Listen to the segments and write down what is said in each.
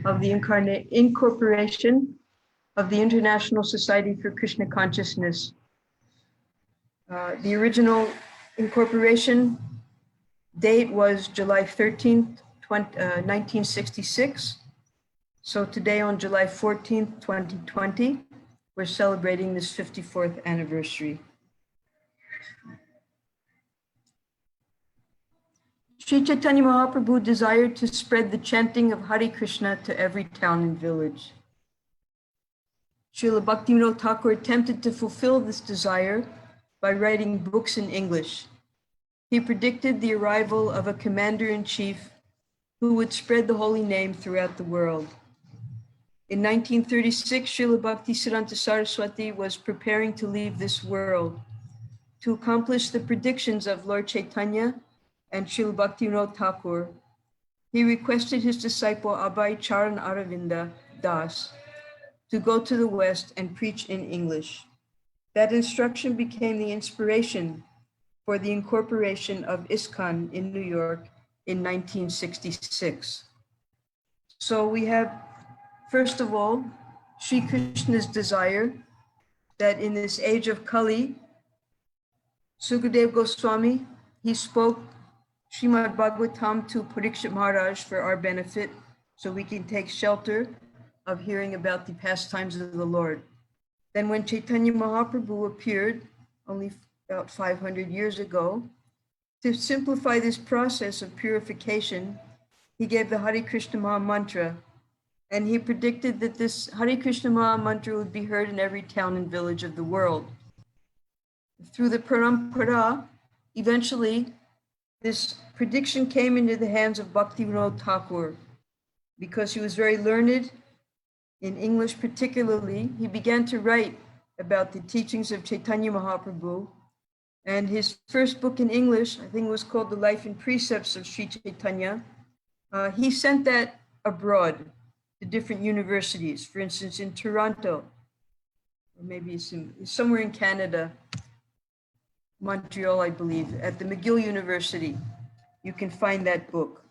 of the Incorporation of the International Society for Krishna Consciousness. The original incorporation date was July 13th, 1966. So today on July 14th, 2020, we're celebrating this 54th anniversary. Sri Chaitanya Mahaprabhu desired to spread the chanting of Hare Krishna to every town and village. Srila Bhaktivinoda Thakur attempted to fulfill this desire by writing books in English. He predicted the arrival of a commander-in-chief who would spread the holy name throughout the world. In 1936, Srila Bhaktisiddhanta Saraswati was preparing to leave this world to accomplish the predictions of Lord Chaitanya and Srila Bhaktivinoda Thakur. He requested his disciple Abhay Charan Aravinda Das to go to the West and preach in English. That instruction became the inspiration for the incorporation of Iskcon in New York in 1966. So we have, first of all, Sri Krishna's desire that in this age of Kali, Sukadeva Goswami, he spoke Srimad Bhagavatam to Parikshit Maharaj for our benefit, so we can take shelter of hearing about the pastimes of the Lord. Then when Chaitanya Mahaprabhu appeared, only about 500 years ago, to simplify this process of purification, he gave the Hare Krishna Maha Mantra, and he predicted that this Hare Krishna Maha Mantra would be heard in every town and village of the world. Through the Parampara, eventually, this prediction came into the hands of Bhaktivinoda Thakur. Because he was very learned in English particularly, he began to write about the teachings of Chaitanya Mahaprabhu. And his first book in English, I think it was called The Life and Precepts of Sri Chaitanya. He sent that abroad to different universities, for instance, in Toronto, or maybe somewhere in Canada, Montreal, I believe, at the McGill University. You can find that book.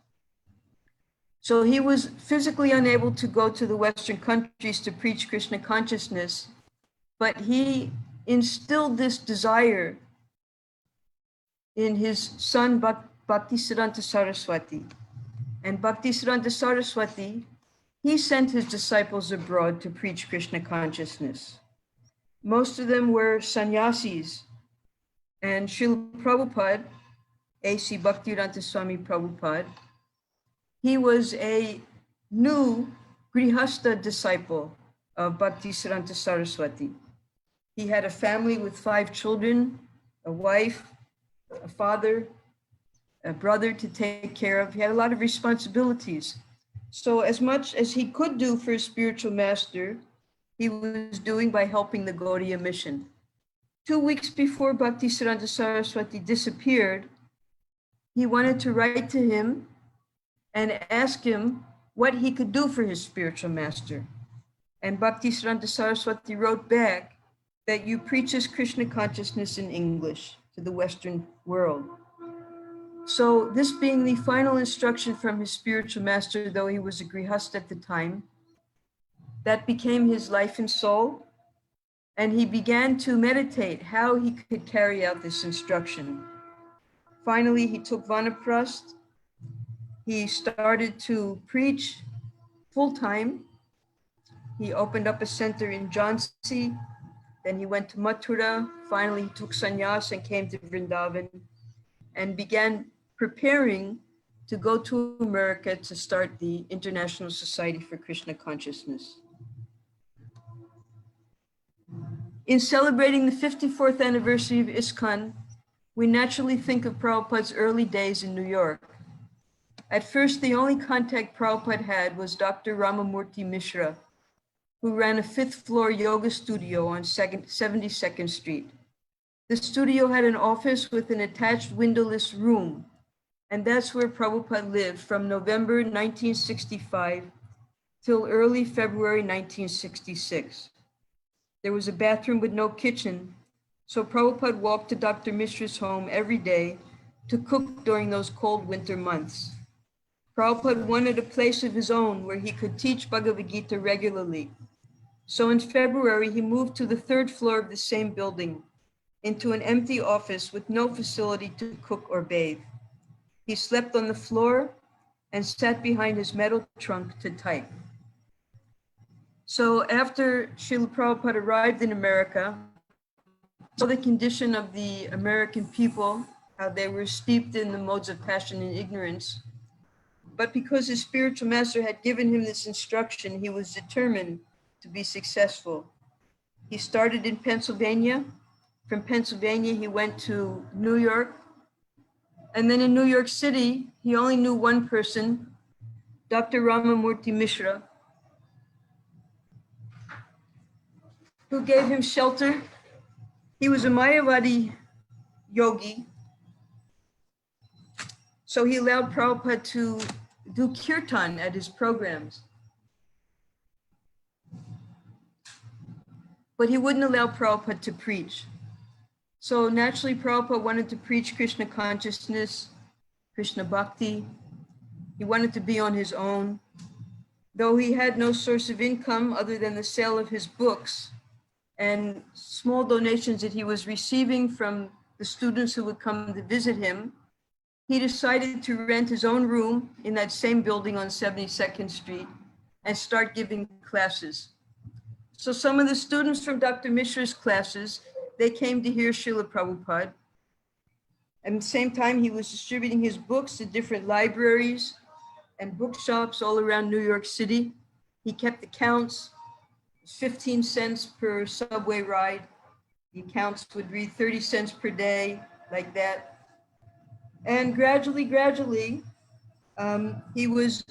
So he was physically unable to go to the Western countries to preach Krishna consciousness, but he instilled this desire in his son Bhaktisiddhanta Saraswati. And Bhaktisiddhanta Saraswati, he sent his disciples abroad to preach Krishna consciousness. Most of them were sannyasis. And Srila Prabhupada, A.C. Bhaktivedanta Swami Prabhupada, he was a new Grihastha disciple of Bhaktisiddhanta Saraswati. He had a family with 5 children, a wife, a father, a brother to take care of. He had a lot of responsibilities. So as much as he could do for his spiritual master, he was doing by helping the Gaudiya mission. 2 weeks before Bhaktisiddhanta Saraswati disappeared, he wanted to write to him and ask him what he could do for his spiritual master. And Bhaktisiddhanta Saraswati wrote back that you preach his Krishna consciousness in English to the Western world. So this being the final instruction from his spiritual master, though he was a grihastha at the time, that became his life and soul. And he began to meditate how he could carry out this instruction. Finally, he took Vanaprastha. He started to preach full-time. He opened up a center in Jhansi. Then he went to Mathura. Finally, he took sannyas and came to Vrindavan and began preparing to go to America to start the International Society for Krishna Consciousness. In celebrating the 54th anniversary of Iskcon, we naturally think of Prabhupada's early days in New York. At first, the only contact Prabhupada had was Dr. Ramamurti Mishra, who ran a 5th-floor yoga studio on 72nd Street. The studio had an office with an attached windowless room, and that's where Prabhupada lived from November 1965 till early February 1966. There was a bathroom with no kitchen, so Prabhupada walked to Dr. Mishra's home every day to cook during those cold winter months. Prabhupada wanted a place of his own where he could teach Bhagavad-Gita regularly. So in February, he moved to the 3rd floor of the same building, into an empty office with no facility to cook or bathe. He slept on the floor and sat behind his metal trunk to type. So after Srila Prabhupada arrived in America, saw the condition of the American people, how they were steeped in the modes of passion and ignorance. But because his spiritual master had given him this instruction, he was determined to be successful. He started in Pennsylvania. From Pennsylvania, he went to New York. And then in New York City, he only knew one person, Dr. Ramamurti Mishra, who gave him shelter. He was a Mayavadi yogi. So he allowed Prabhupada to do kirtan at his programs. But he wouldn't allow Prabhupada to preach. So naturally, Prabhupada wanted to preach Krishna consciousness, Krishna bhakti. He wanted to be on his own. Though he had no source of income other than the sale of his books and small donations that he was receiving from the students who would come to visit him, he decided to rent his own room in that same building on 72nd Street and start giving classes. So some of the students from Dr. Mishra's classes, they came to hear Srila Prabhupada. At the same time, he was distributing his books to different libraries and bookshops all around New York City. He kept accounts, 15 cents per subway ride. The accounts would read 30 cents per day, like that. And gradually, he was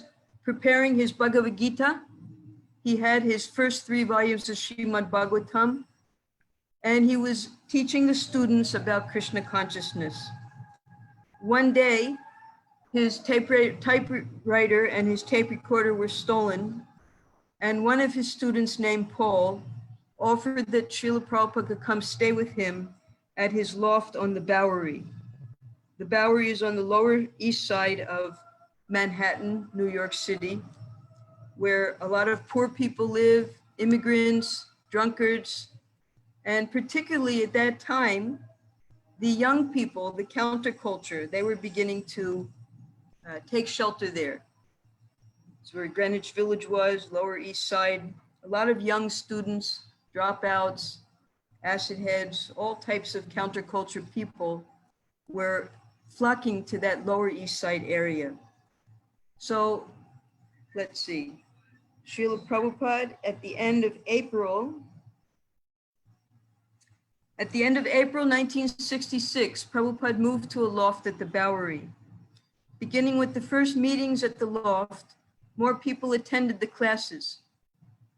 preparing his Bhagavad-Gita. He had his first 3 volumes of Srimad Bhagavatam, and he was teaching the students about Krishna consciousness. One day, his typewriter and his tape recorder were stolen, and one of his students named Paul offered that Srila Prabhupada could come stay with him at his loft on the Bowery. The Bowery is on the Lower East Side of Manhattan, New York City, where a lot of poor people live, immigrants, drunkards, and particularly at that time, the young people, the counterculture, they were beginning to take shelter there. It's where Greenwich Village was, Lower East Side. A lot of young students, dropouts, acid heads, all types of counterculture people were flocking to that Lower East Side area. So let's see, Srila Prabhupada at the end of April 1966, Prabhupada moved to a loft at the Bowery. Beginning with the first meetings at the loft, more people attended the classes.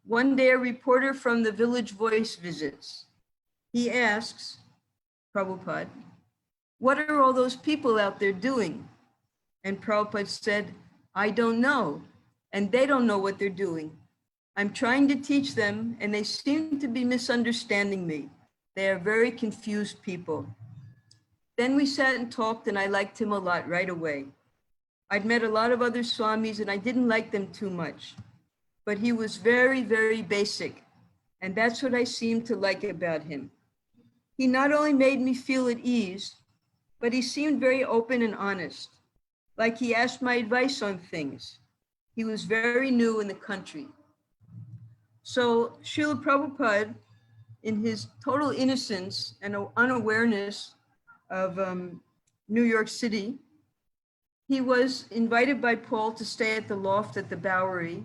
One day, a reporter from the Village Voice visits. He asks Prabhupada, "What are all those people out there doing?" And Prabhupada said, "I don't know, and they don't know what they're doing. I'm trying to teach them, and they seem to be misunderstanding me. They are very confused people." Then we sat and talked, and I liked him a lot right away. I'd met a lot of other swamis, and I didn't like them too much. But he was very, very basic, and that's what I seemed to like about him. He not only made me feel at ease, but he seemed very open and honest, like he asked my advice on things. He was very new in the country. So Srila Prabhupada, in his total innocence and unawareness of New York City, he was invited by Paul to stay at the loft at the Bowery.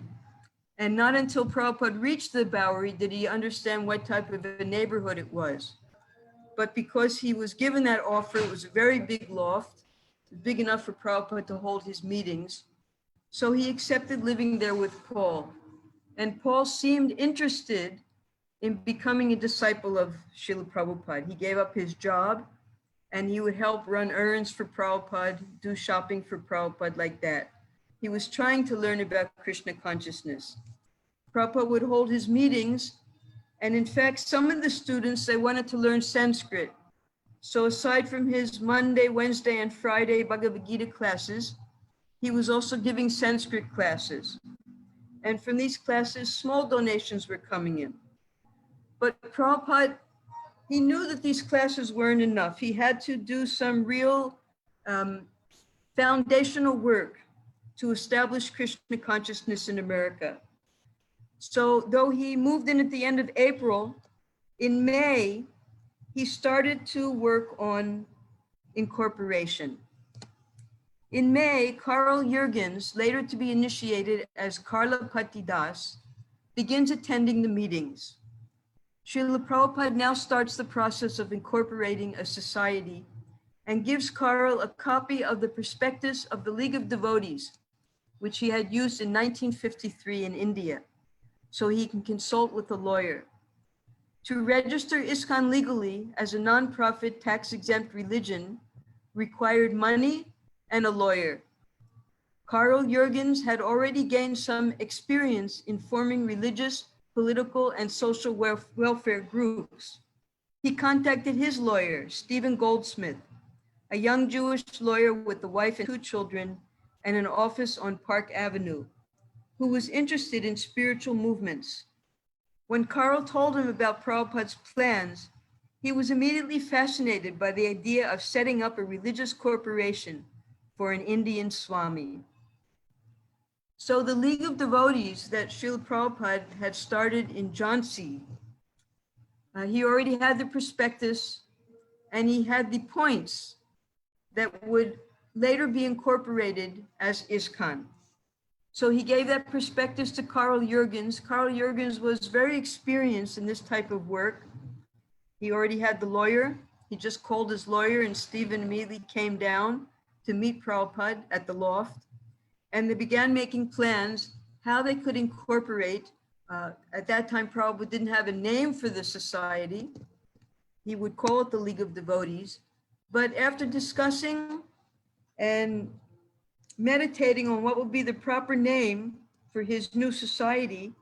And not until Prabhupada reached the Bowery did he understand what type of a neighborhood it was. But because he was given that offer, it was a very big loft, big enough for Prabhupada to hold his meetings. So he accepted living there with Paul. And Paul seemed interested in becoming a disciple of Srila Prabhupada. He gave up his job and he would help run errands for Prabhupada, do shopping for Prabhupada, like that. He was trying to learn about Krishna consciousness. Prabhupada would hold his meetings, and in fact, some of the students, they wanted to learn Sanskrit. So aside from his Monday, Wednesday, and Friday Bhagavad Gita classes, He was also giving Sanskrit classes. And from these classes, small donations were coming in. But Prabhupada, he knew that these classes weren't enough. He had to do some real foundational work to establish Krishna consciousness in America. So though he moved in at the end of April, in May, he started to work on incorporation. In May, Carl Jurgens, later to be initiated as Karlapati Das, begins attending the meetings. Srila Prabhupada now starts the process of incorporating a society and gives Carl a copy of the prospectus of the League of Devotees, which he had used in 1953 in India, so he can consult with a lawyer. To register Iskcon legally as a non-profit tax-exempt religion required money and a lawyer. Carl Jurgens had already gained some experience in forming religious, political, and social welfare groups. He contacted his lawyer, Stephen Goldsmith, a young Jewish lawyer with a wife and 2 children and an office on Park Avenue, who was interested in spiritual movements. When Carl told him about Prabhupada's plans, he was immediately fascinated by the idea of setting up a religious corporation for an Indian Swami. So the League of Devotees that Srila Prabhupada had started in Jhansi, he already had the prospectus and he had the points that would later be incorporated as Iskcon. So he gave that prospectus to Carl Jurgens. Carl Jurgens was very experienced in this type of work. He already had the lawyer. He just called his lawyer and Stephen immediately came down to meet Prabhupada at the loft. And they began making plans how they could incorporate. At that time, Prabhupada didn't have a name for the society. He would call it the League of Devotees. But after discussing and meditating on what would be the proper name for his new society,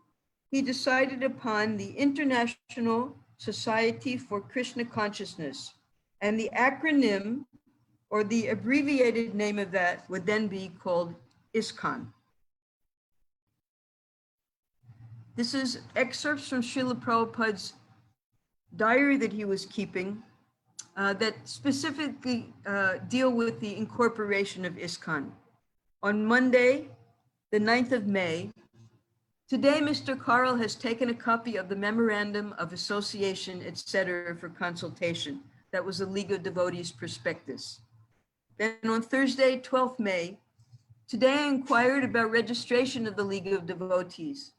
he decided upon the International Society for Krishna Consciousness. And the acronym or the abbreviated name of that would then be called Iskcon. This is excerpts from Srila Prabhupada's diary that he was keeping that specifically deal with the incorporation of Iskcon. On Monday, the 9th of May, today Mr. Carl has taken a copy of the Memorandum of Association, etc. for consultation. That was the League of Devotees prospectus. Then on Thursday, 12th May, today I inquired about registration of the League of Devotees.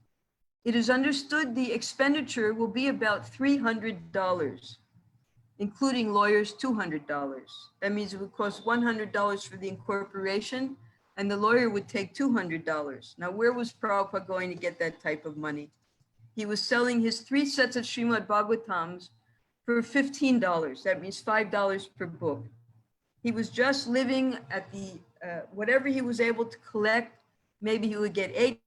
It is understood the expenditure will be about $300, including lawyers $200. That means it would cost $100 for the incorporation and the lawyer would take $200. Now, where was Prabhupada going to get that type of money? He was selling his 3 sets of Srimad Bhagavatams for $15. That means $5 per book. He was just living at the, whatever he was able to collect, maybe he would get 8.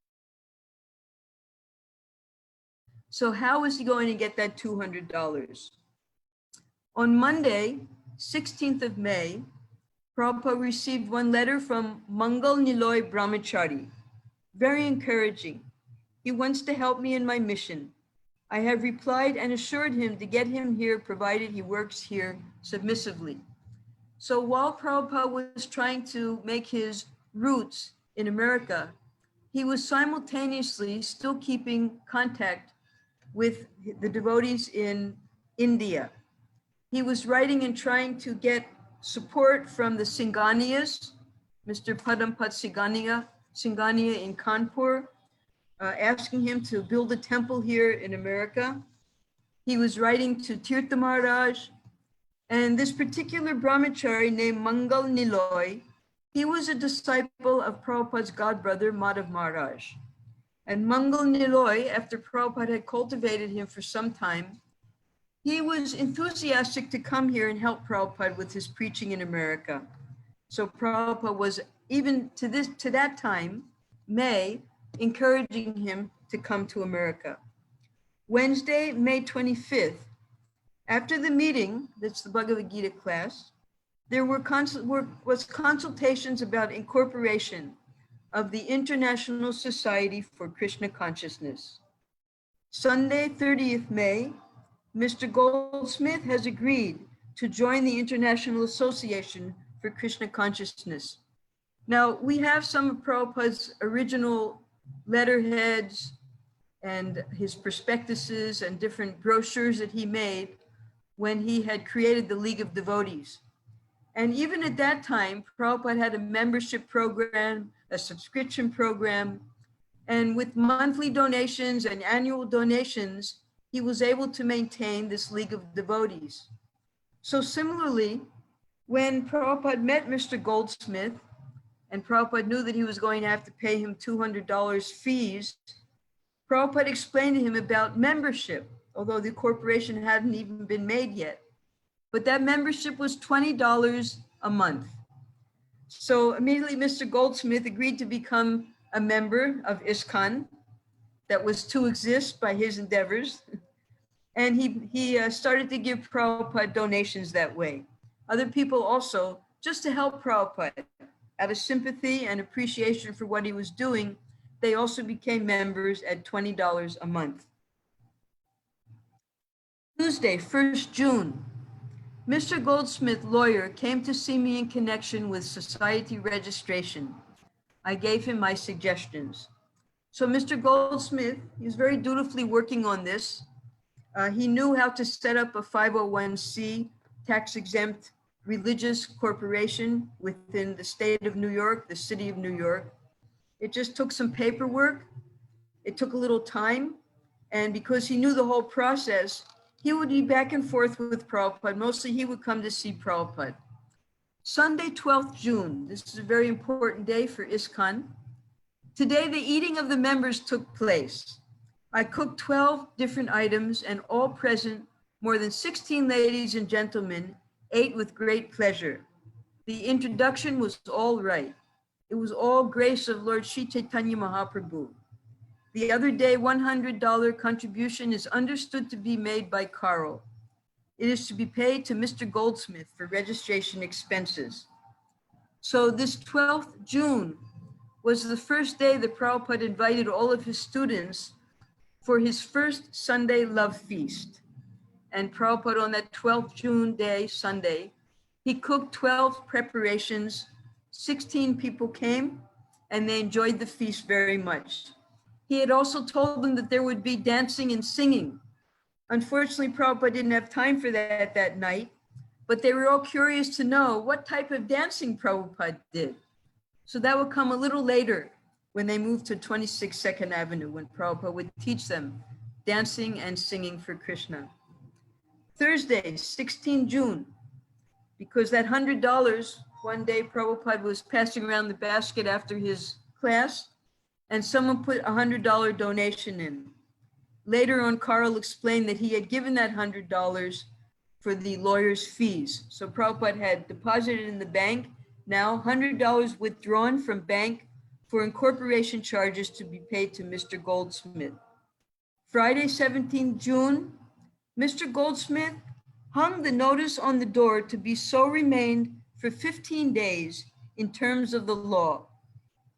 So how was he going to get that $200? On Monday, 16th of May, Prabhupada received one letter from Mangal Niloy Brahmachari. Very encouraging. He wants to help me in my mission. I have replied and assured him to get him here provided he works here submissively. So while Prabhupada was trying to make his roots in America, he was simultaneously still keeping contact with the devotees in India. He was writing and trying to get support from the Singhaniyas, Mr. Padampat Singhania in Kanpur, asking him to build a temple here in America. He was writing to Tirtha Maharaj, and this particular brahmachari named Mangal Niloy, he was a disciple of Prabhupada's godbrother, Madhav Maharaj. And Mangal Niloy, after Prabhupada had cultivated him for some time, he was enthusiastic to come here and help Prabhupada with his preaching in America. So Prabhupada was, even to that time, May, encouraging him to come to America. Wednesday, May 25th, after the meeting, that's the Bhagavad-Gita class, there was consultations about incorporation of the International Society for Krishna Consciousness. Sunday, 30th May, Mr. Goldsmith has agreed to join the International Association for Krishna Consciousness. Now, we have some of Prabhupada's original letterheads and his prospectuses and different brochures that he made when he had created the League of Devotees. And even at that time, Prabhupada had a membership program, a subscription program, and with monthly donations and annual donations, he was able to maintain this League of Devotees. So similarly, when Prabhupada met Mr. Goldsmith, and Prabhupada knew that he was going to have to pay him $200 fees, Prabhupada explained to him about membership, although the corporation hadn't even been made yet. But that membership was $20 a month. So immediately Mr. Goldsmith agreed to become a member of Iskcon that was to exist by his endeavors. And he started to give Prabhupada donations that way. Other people also, just to help Prabhupada, out of sympathy and appreciation for what he was doing, they also became members at $20 a month. Tuesday, 1st June, Mr. Goldsmith, lawyer, came to see me in connection with society registration. I gave him my suggestions. So Mr. Goldsmith, he was very dutifully working on this. He knew how to set up a 501c tax-exempt religious corporation within the state of New York, the city of New York. It just took some paperwork. It took a little time. And because he knew the whole process, he would be back and forth with Prabhupada. Mostly he would come to see Prabhupada. Sunday, 12th June. This is a very important day for Iskcon. Today, the eating of the members took place. I cooked 12 different items, and all present, more than 16 ladies and gentlemen, ate with great pleasure. The introduction was all right. It was all grace of Lord Sri Chaitanya Mahaprabhu. The other day, $100 contribution is understood to be made by Carl. It is to be paid to Mr. Goldsmith for registration expenses. So this 12th June was the first day that Prabhupada invited all of his students for his first Sunday love feast. And Prabhupada on that 12th June day, Sunday, he cooked 12 preparations. 16 people came and they enjoyed the feast very much. He had also told them that there would be dancing and singing. Unfortunately, Prabhupada didn't have time for that night, but they were all curious to know what type of dancing Prabhupada did. So that would come a little later when they moved to 26 Second Avenue, when Prabhupada would teach them dancing and singing for Krishna. Thursday, 16 June, because that $100, one day Prabhupada was passing around the basket after his class, and someone put a $100 donation in. Later on, Carl explained that he had given that $100 for the lawyer's fees. So Prabhupada had deposited in the bank, now $100 withdrawn from bank for incorporation charges to be paid to Mr. Goldsmith. Friday, 17 June, Mr. Goldsmith hung the notice on the door to be so remained for 15 days in terms of the law.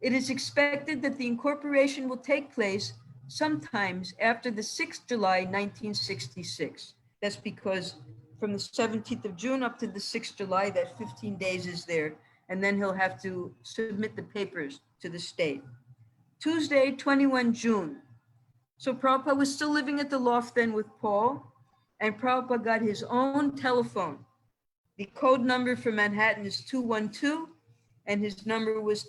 It is expected that the incorporation will take place sometimes after the 6th July, 1966. That's because from the 17th of June up to the 6th July, that 15 days is there, and then he'll have to submit the papers to the state. Tuesday, 21 June. So Prabhupada was still living at the loft then with Paul, and Prabhupada got his own telephone. The code number for Manhattan is 212, and his number was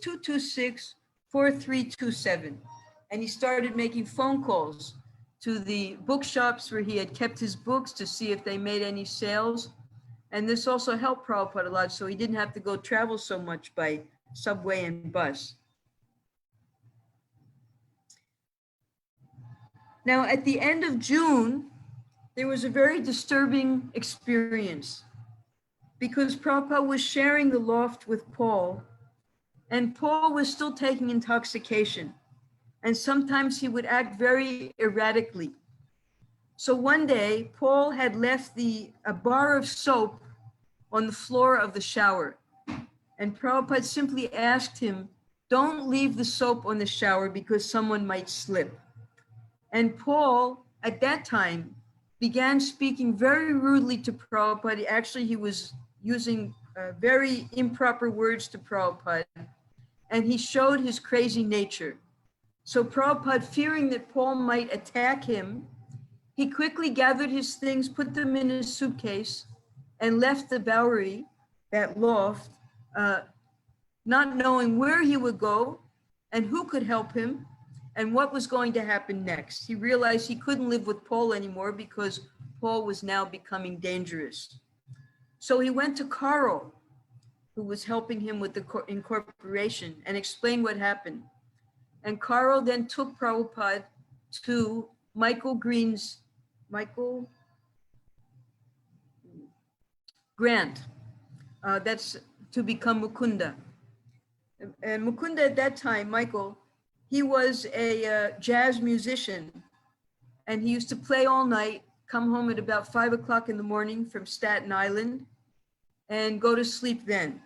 226-4327. And he started making phone calls to the bookshops where he had kept his books to see if they made any sales. And this also helped Prabhupada a lot, so he didn't have to go travel so much by subway and bus. Now, at the end of June, there was a very disturbing experience because Prabhupada was sharing the loft with Paul, and Paul was still taking intoxication. And sometimes he would act very erratically. So one day, Paul had left a bar of soap on the floor of the shower. And Prabhupada simply asked him, don't leave the soap on the shower because someone might slip. And Paul, at that time, began speaking very rudely to Prabhupada. Actually, he was using very improper words to Prabhupada, and he showed his crazy nature. So Prabhupada, fearing that Paul might attack him, he quickly gathered his things, put them in his suitcase, and left the Bowery, that loft, not knowing where he would go and who could help him and what was going to happen next. He realized he couldn't live with Paul anymore because Paul was now becoming dangerous. So he went to Carl, who was helping him with the incorporation, and explained what happened. And Carl then took Prabhupada to Michael Grant, that's to become Mukunda. And Mukunda at that time, Michael, he was a jazz musician, and he used to play all night, come home at about 5 o'clock in the morning from Staten Island, and go to sleep then.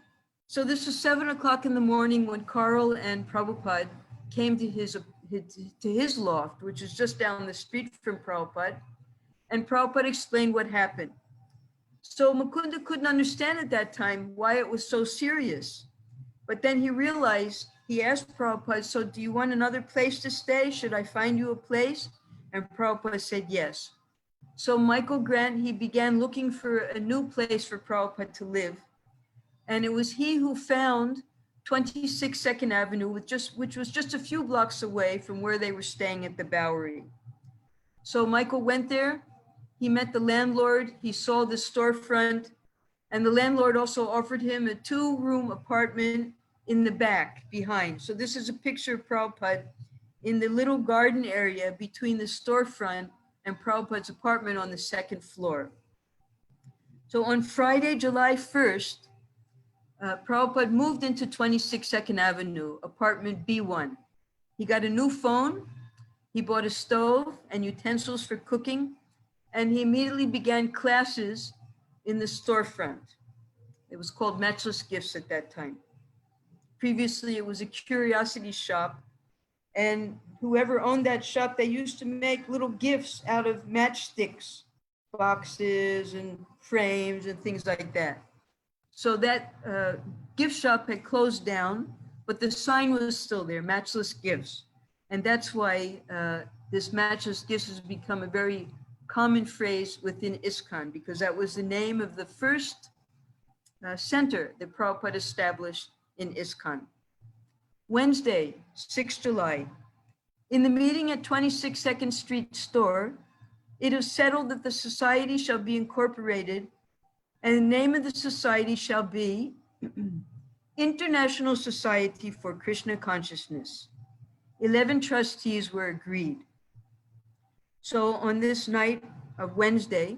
So this was 7 o'clock in the morning when Carl and Prabhupada came to his loft, which is just down the street from Prabhupada, and Prabhupada explained what happened. So Mukunda couldn't understand at that time why it was so serious. But then he realized, he asked Prabhupada, so do you want another place to stay? Should I find you a place? And Prabhupada said yes. So Michael Grant, he began looking for a new place for Prabhupada to live. And it was he who found 26 2nd Avenue, which was just a few blocks away from where they were staying at the Bowery. So Michael went there, he met the landlord, he saw the storefront, and the landlord also offered him a 2-room apartment in the back behind. So this is a picture of Prabhupada in the little garden area between the storefront and Prabhupada's apartment on the 2nd floor. So on Friday, July 1st, Prabhupada moved into 26 2nd Avenue, apartment B1. He got a new phone, he bought a stove and utensils for cooking, and he immediately began classes in the storefront. It was called Matchless Gifts at that time. Previously, it was a curiosity shop, and whoever owned that shop, they used to make little gifts out of matchsticks, boxes and frames and things like that. So that gift shop had closed down, but the sign was still there, Matchless Gifts. And that's why this Matchless Gifts has become a very common phrase within Iskcon, because that was the name of the first center that Prabhupada established in Iskcon. Wednesday, 6 July. In the meeting at 26 2nd Street store, it is settled that the society shall be incorporated, and the name of the society shall be International Society for Krishna Consciousness. 11 trustees were agreed. So on this night of Wednesday,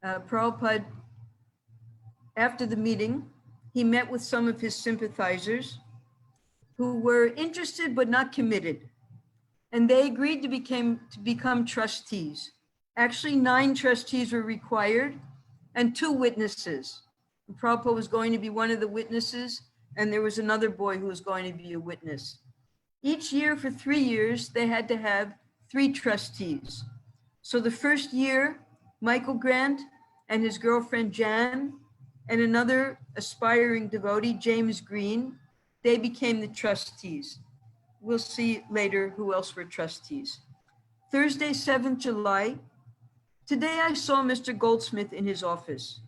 Prabhupada, after the meeting, he met with some of his sympathizers who were interested but not committed. And they agreed to become trustees. Actually, 9 trustees were required and 2 witnesses. And Prabhupada was going to be one of the witnesses, and there was another boy who was going to be a witness. Each year for 3 years, they had to have 3 trustees. So the first year, Michael Grant and his girlfriend Jan and another aspiring devotee, James Green, they became the trustees. We'll see later who else were trustees. Thursday, 7th July. Today I saw Mr. Goldsmith in his office.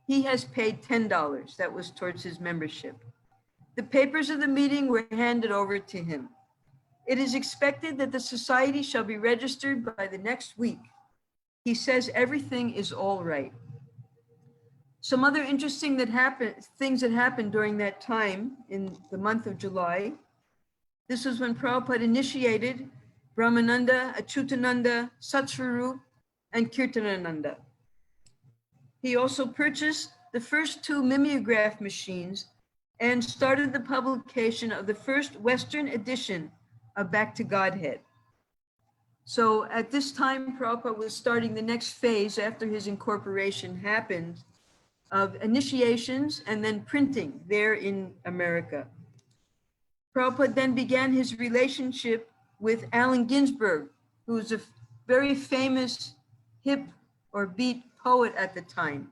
He has paid $10. That was towards his membership. The papers of the meeting were handed over to him. It is expected that the society shall be registered by the next week. He says everything is all right. Some other interesting things that happened during that time in the month of July. This was when Prabhupada initiated Brahmananda, Achyutananda, Satsvarup, and Kirtanananda. He also purchased the first 2 mimeograph machines and started the publication of the first Western edition of Back to Godhead. So at this time, Prabhupada was starting the next phase after his incorporation happened of initiations and then printing there in America. Prabhupada then began his relationship with Allen Ginsberg, who was a very famous hip or beat poet at the time.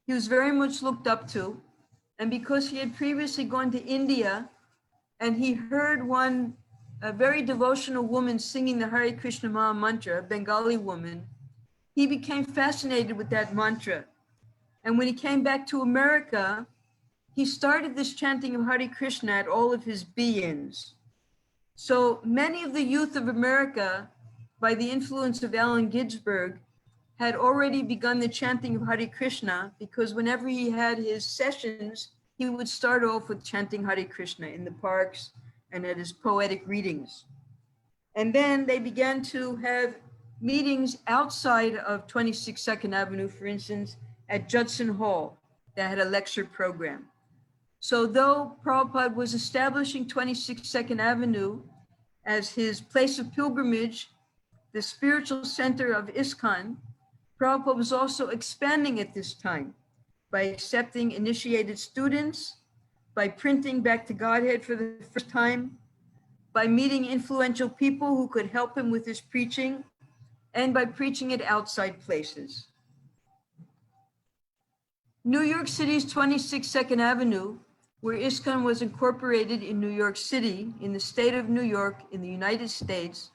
He was very much looked up to, and because he had previously gone to India and he heard a very devotional woman singing the Hare Krishna Maha Mantra, a Bengali woman, he became fascinated with that mantra. And when he came back to America, he started this chanting of Hare Krishna at all of his be-ins. So many of the youth of America, by the influence of Allen Ginsberg, had already begun the chanting of Hare Krishna, because whenever he had his sessions, he would start off with chanting Hare Krishna in the parks and at his poetic readings. And then they began to have meetings outside of 26 Second Avenue, for instance, at Judson Hall, that had a lecture program. So though Prabhupada was establishing 26 Second Avenue as his place of pilgrimage, the spiritual center of Iskcon, Prabhupada was also expanding at this time by accepting initiated students, by printing Back to Godhead for the first time, by meeting influential people who could help him with his preaching, and by preaching at outside places. New York City's 26 Second Avenue, where Iskcon was incorporated in New York City, in the state of New York, in the United States,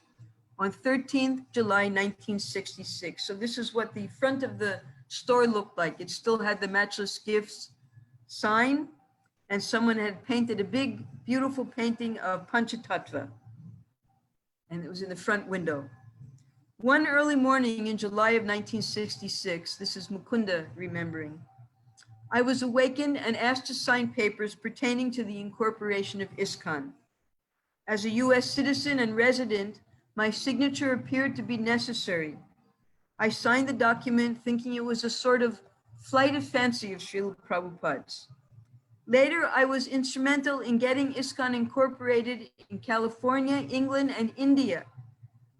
on 13th July 1966. So this is what the front of the store looked like. It still had the Matchless Gifts sign, and someone had painted a big, beautiful painting of Panchatattva, and it was in the front window. One early morning in July of 1966, this is Mukunda remembering, I was awakened and asked to sign papers pertaining to the incorporation of Iskcon. As a US citizen and resident, my signature appeared to be necessary. I signed the document thinking it was a sort of flight of fancy of Srila Prabhupada's. Later, I was instrumental in getting Iskcon incorporated in California, England, and India.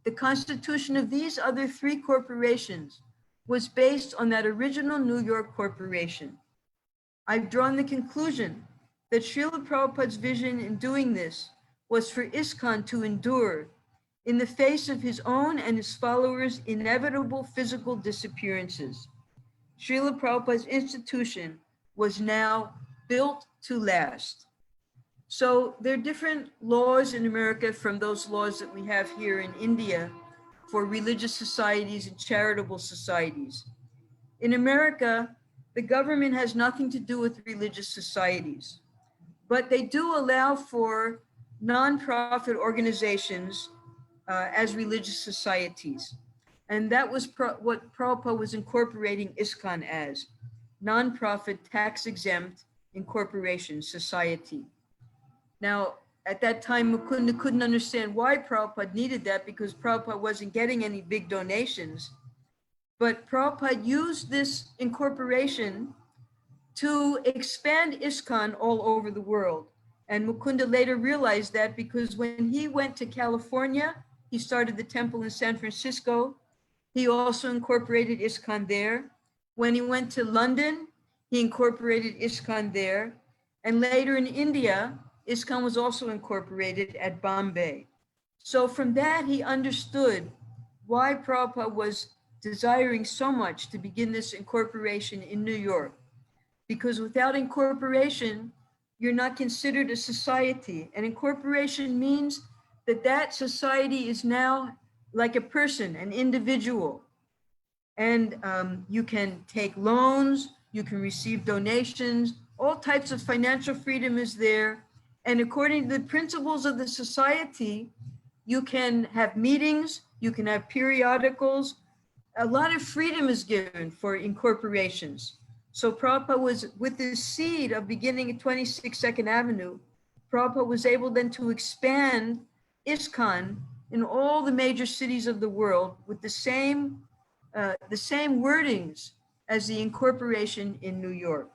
The constitution of these other three corporations was based on that original New York corporation. I've drawn the conclusion that Srila Prabhupada's vision in doing this was for Iskcon to endure in the face of his own and his followers' inevitable physical disappearances. Srila Prabhupada's institution was now built to last. So there are different laws in America from those laws that we have here in India for religious societies and charitable societies. In America, the government has nothing to do with religious societies, but they do allow for nonprofit organizations as religious societies. And that was what Prabhupada was incorporating Iskcon as, nonprofit tax-exempt incorporation society. Now, at that time, Mukunda couldn't understand why Prabhupada needed that, because Prabhupada wasn't getting any big donations. But Prabhupada used this incorporation to expand Iskcon all over the world. And Mukunda later realized that, because when he went to California, he started the temple in San Francisco. He also incorporated Iskcon there. When he went to London, he incorporated Iskcon there. And later in India, Iskcon was also incorporated at Bombay. So from that, he understood why Prabhupada was desiring so much to begin this incorporation in New York. Because without incorporation, you're not considered a society. And incorporation means that that society is now like a person, an individual. And you can take loans, you can receive donations, all types of financial freedom is there. And according to the principles of the society, you can have meetings, you can have periodicals. A lot of freedom is given for incorporations. So Prabhupada was, with this seed of beginning at 26 Second Avenue, Prabhupada was able then to expand Iskcon in all the major cities of the world with the same wordings as the incorporation in New York.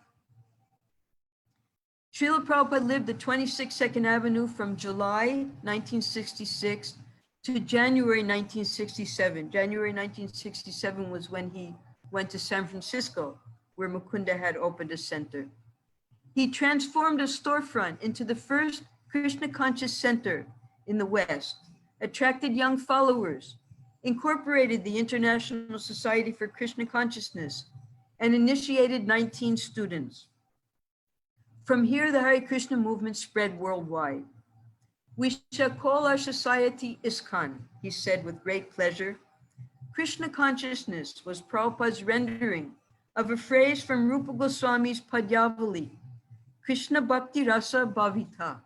Srila Prabhupada lived at 26 Second Avenue from July 1966 to January 1967. January 1967 was when he went to San Francisco, where Mukunda had opened a center. He transformed a storefront into the first Krishna Conscious Center in the West, attracted young followers, incorporated the International Society for Krishna Consciousness, and initiated 19 students. From here, the Hare Krishna movement spread worldwide. We shall call our society Iskcon, he said with great pleasure. Krishna consciousness was Prabhupada's rendering of a phrase from Rupa Goswami's Padyavali, Krishna Bhakti Rasa Bhavita,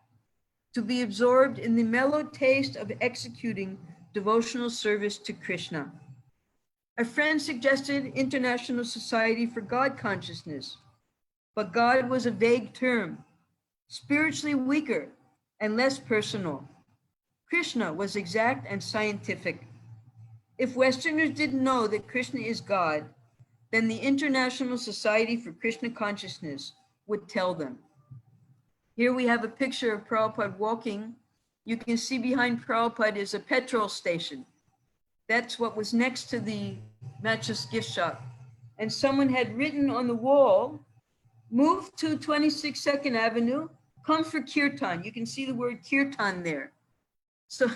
to be absorbed in the mellow taste of executing devotional service to Krishna. A friend suggested International Society for God Consciousness, but God was a vague term, spiritually weaker and less personal. Krishna was exact and scientific. If Westerners didn't know that Krishna is God, then the International Society for Krishna Consciousness would tell them. Here we have a picture of Prabhupada walking. You can see behind Prabhupada is a petrol station. That's what was next to the Matchless gift shop. And someone had written on the wall, move to 26 Second Avenue, come for Kirtan. You can see the word Kirtan there. So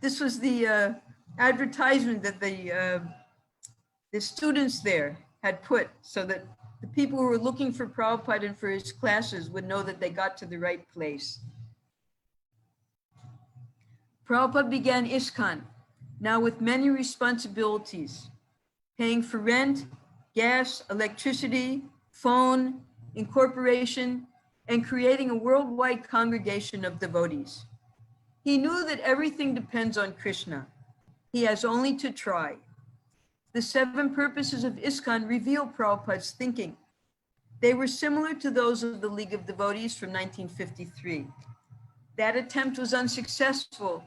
this was the advertisement that the students there had put so that the people who were looking for Prabhupada and for his classes would know that they got to the right place. Prabhupada began Iskcon, now with many responsibilities, paying for rent, gas, electricity, phone, incorporation, and creating a worldwide congregation of devotees. He knew that everything depends on Krishna. He has only to try. The 7 purposes of Iskcon reveal Prabhupada's thinking. They were similar to those of the League of Devotees from 1953. That attempt was unsuccessful,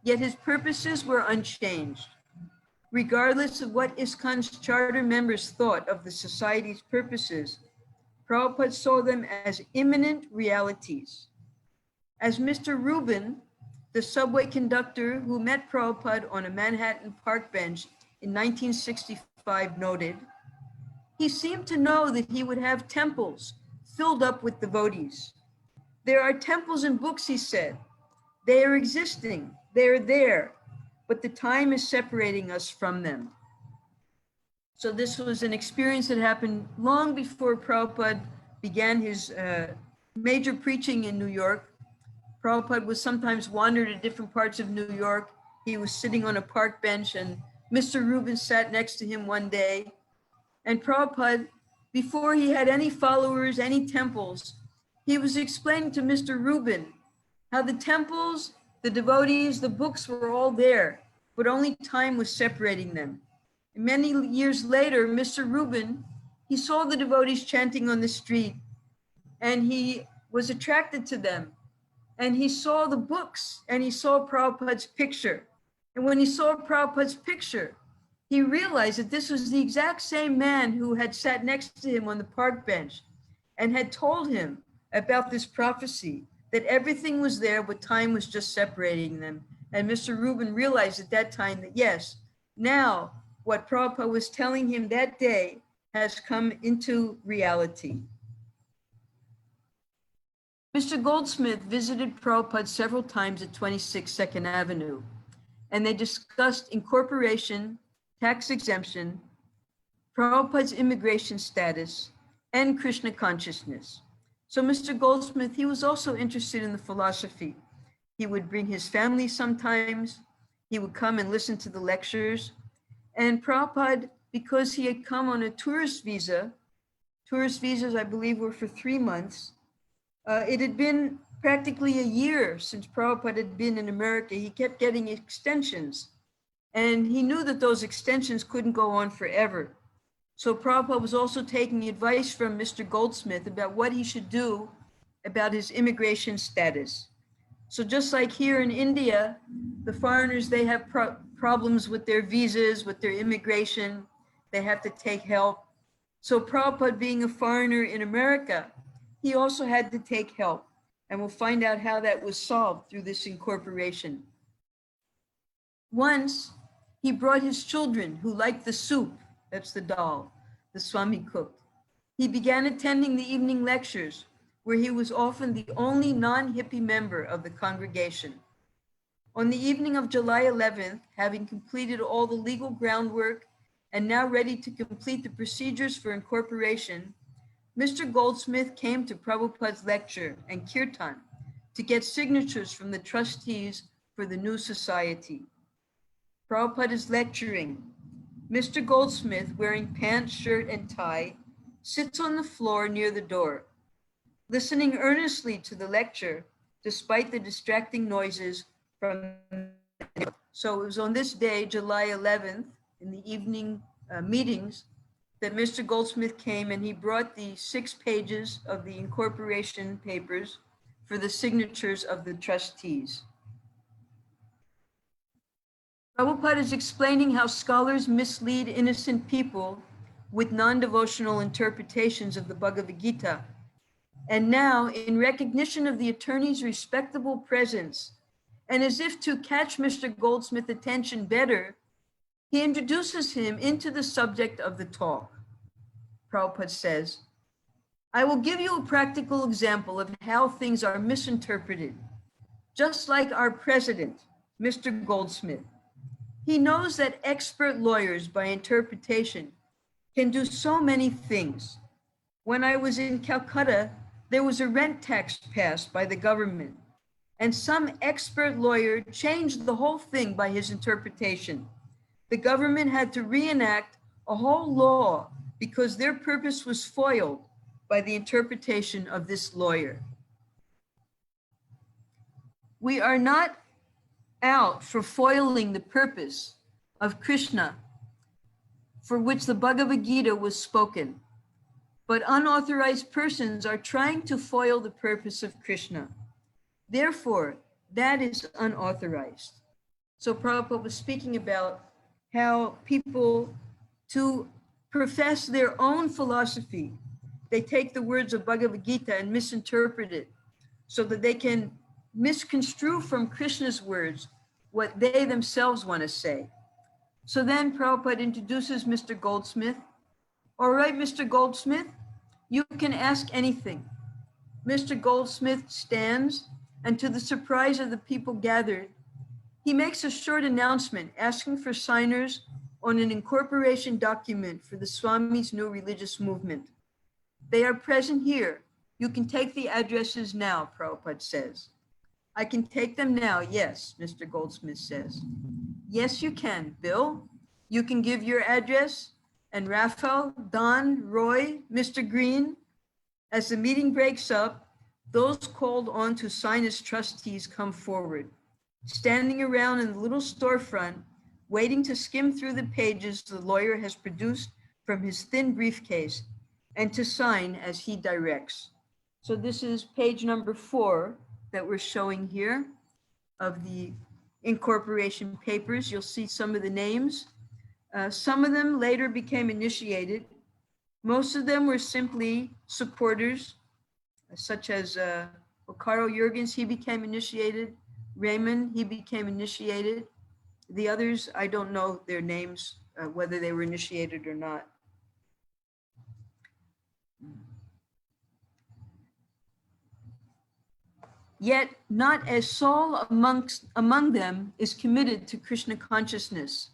yet his purposes were unchanged. Regardless of what Iskcon's charter members thought of the society's purposes, Prabhupada saw them as imminent realities. As Mr. Rubin, the subway conductor who met Prabhupada on a Manhattan park bench in 1965 noted, he seemed to know that he would have temples filled up with devotees. There are temples and books, he said. They are existing, they are there, but the time is separating us from them. So this was an experience that happened long before Prabhupada began his major preaching in New York. Prabhupada was sometimes wandered to different parts of New York. He was sitting on a park bench and Mr. Rubin sat next to him one day. And Prabhupada, before he had any followers, any temples, he was explaining to Mr. Rubin how the temples, the devotees, the books were all there, but only time was separating them. And many years later, Mr. Rubin, he saw the devotees chanting on the street and he was attracted to them. And he saw the books and he saw Prabhupada's picture. And when he saw Prabhupada's picture, he realized that this was the exact same man who had sat next to him on the park bench and had told him about this prophecy, that everything was there, but time was just separating them. And Mr. Rubin realized at that time that yes, now what Prabhupada was telling him that day has come into reality. Mr. Goldsmith visited Prabhupada several times at 26 Second Avenue, and they discussed incorporation, tax exemption, Prabhupada's immigration status, and Krishna consciousness. So Mr. Goldsmith, he was also interested in the philosophy. He would bring his family sometimes, he would come and listen to the lectures, and Prabhupada, because he had come on a tourist visa, tourist visas I believe were for 3 months, it had been practically a year since Prabhupada had been in America. He kept getting extensions. And he knew that those extensions couldn't go on forever. So Prabhupada was also taking advice from Mr. Goldsmith about what he should do about his immigration status. So just like here in India, the foreigners, they have problems with their visas, with their immigration. They have to take help. So Prabhupada, being a foreigner in America, he also had to take help. And we'll find out how that was solved through this incorporation. Once, he brought his children who liked the soup, that's the dal, the Swami cooked. He began attending the evening lectures where he was often the only non-hippie member of the congregation. On the evening of July 11th, having completed all the legal groundwork and now ready to complete the procedures for incorporation, Mr. Goldsmith came to Prabhupada's lecture and kirtan to get signatures from the trustees for the new society. Prabhupada is lecturing. Mr. Goldsmith, wearing pants, shirt, and tie, sits on the floor near the door, listening earnestly to the lecture, despite the distracting noises from. So it was on this day, July 11th, in the evening meetings, that Mr. Goldsmith came and he brought the 6 pages of the incorporation papers for the signatures of the trustees. Prabhupada is explaining how scholars mislead innocent people with non-devotional interpretations of the Bhagavad-Gita. And now, in recognition of the attorney's respectable presence, and as if to catch Mr. Goldsmith's attention better, he introduces him into the subject of the talk. Prabhupada says, I will give you a practical example of how things are misinterpreted. Just like our president, Mr. Goldsmith. He knows that expert lawyers by interpretation can do so many things. When I was in Calcutta, there was a rent tax passed by the government, and some expert lawyer changed the whole thing by his interpretation. The government had to reenact a whole law because their purpose was foiled by the interpretation of this lawyer. We are not out for foiling the purpose of Krishna, for which the Bhagavad-Gita was spoken. But unauthorized persons are trying to foil the purpose of Krishna. Therefore, that is unauthorized. So Prabhupada was speaking about how people, to profess their own philosophy, they take the words of Bhagavad-Gita and misinterpret it so that they can misconstrue from Krishna's words what they themselves want to say. So then Prabhupada introduces Mr. Goldsmith. All right, Mr. Goldsmith, you can ask anything. Mr. Goldsmith stands, and to the surprise of the people gathered, he makes a short announcement asking for signers on an incorporation document for the Swami's new religious movement. They are present here. You can take the addresses now, Prabhupada says. I can take them now, yes, Mr. Goldsmith says. Yes, you can, Bill. You can give your address, and Raphael, Don, Roy, Mr. Green. As the meeting breaks up, those called on to sign as trustees come forward, standing around in the little storefront, waiting to skim through the pages the lawyer has produced from his thin briefcase and to sign as he directs. So this is page number 4 that we're showing here of the incorporation papers. You'll see some of the names. Some of them later became initiated. Most of them were simply supporters, such as Carl Jurgens, he became initiated. Raymond, he became initiated. The others, I don't know their names, whether they were initiated or not. Yet not as Saul among them is committed to Krishna consciousness.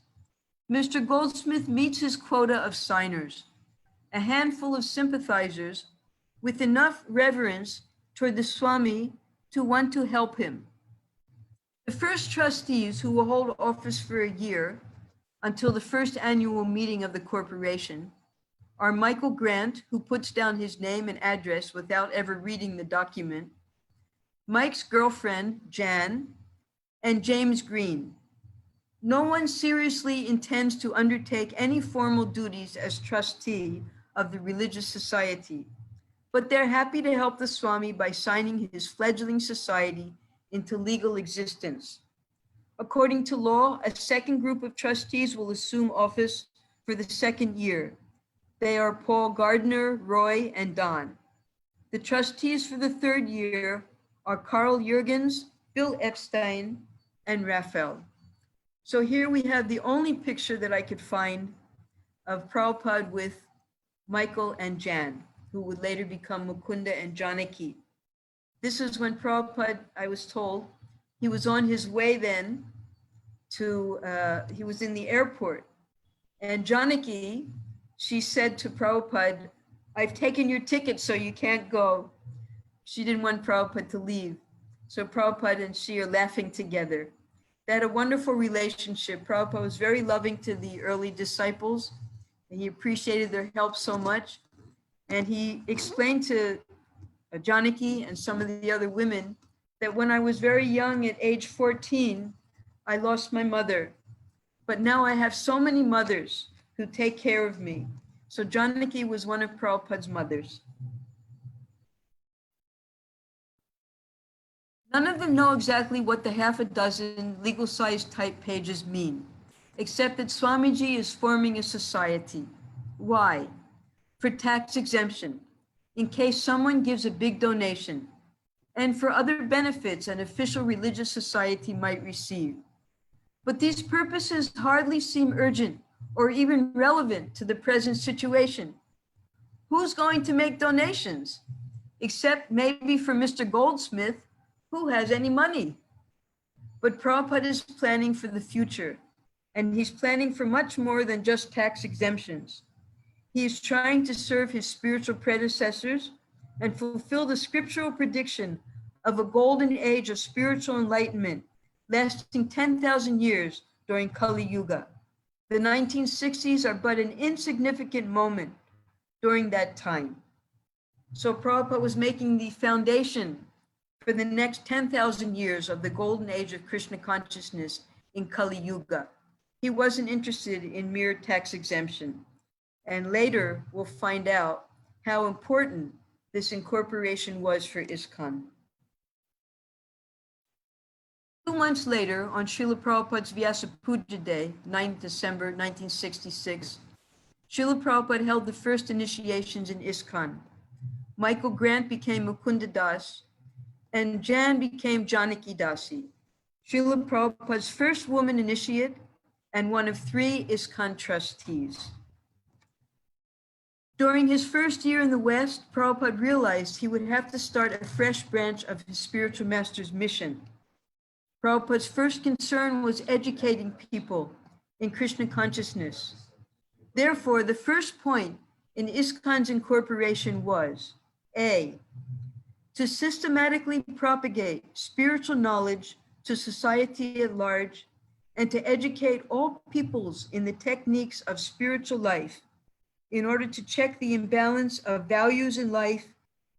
Mr. Goldsmith meets his quota of signers, a handful of sympathizers with enough reverence toward the Swami to want to help him. The first trustees, who will hold office for a year until the first annual meeting of the corporation, are Michael Grant, who puts down his name and address without ever reading the document, Mike's girlfriend, Jan, and James Green. No one seriously intends to undertake any formal duties as trustee of the religious society, but they're happy to help the Swami by signing his fledgling society into legal existence. According to law, a second group of trustees will assume office for the second year. They are Paul Gardner, Roy, and Don. The trustees for the third year are Carl Jurgens, Bill Epstein, and Raphael. So here we have the only picture that I could find of Prabhupada with Michael and Jan. who would later become Mukunda and Janaki. This is when Prabhupada, I was told, he was on his way then he was in the airport. And Janaki, she said to Prabhupada, I've taken your ticket so you can't go. She didn't want Prabhupada to leave. So Prabhupada and she are laughing together. They had a wonderful relationship. Prabhupada was very loving to the early disciples. And he appreciated their help so much. And he explained to Janaki and some of the other women that when I was very young at age 14, I lost my mother. But now I have so many mothers who take care of me. So Janaki was one of Prabhupada's mothers. None of them know exactly what the half a dozen legal-sized type pages mean, except that Swamiji is forming a society. Why? For tax exemption, in case someone gives a big donation, and for other benefits an official religious society might receive. But these purposes hardly seem urgent or even relevant to the present situation. Who's going to make donations? Except maybe for Mr. Goldsmith, who has any money? But Prabhupada is planning for the future, and he's planning for much more than just tax exemptions. He is trying to serve his spiritual predecessors and fulfill the scriptural prediction of a golden age of spiritual enlightenment lasting 10,000 years during Kali Yuga. The 1960s are but an insignificant moment during that time. So Prabhupada was making the foundation for the next 10,000 years of the golden age of Krishna consciousness in Kali Yuga. He wasn't interested in mere tax exemption. And later we'll find out how important this incorporation was for Iskcon. 2 months later, on Srila Prabhupada's Vyasa Puja Day, 9th December 1966, Srila Prabhupada held the first initiations in Iskcon. Michael Grant became Mukunda Das, and Jan became Janaki Dasi, Srila Prabhupada's first woman initiate and one of 3 Iskcon trustees. During his first year in the West, Prabhupada realized he would have to start a fresh branch of his spiritual master's mission. Prabhupada's first concern was educating people in Krishna consciousness. Therefore, the first point in Iskcon's incorporation was A, to systematically propagate spiritual knowledge to society at large and to educate all peoples in the techniques of spiritual life in order to check the imbalance of values in life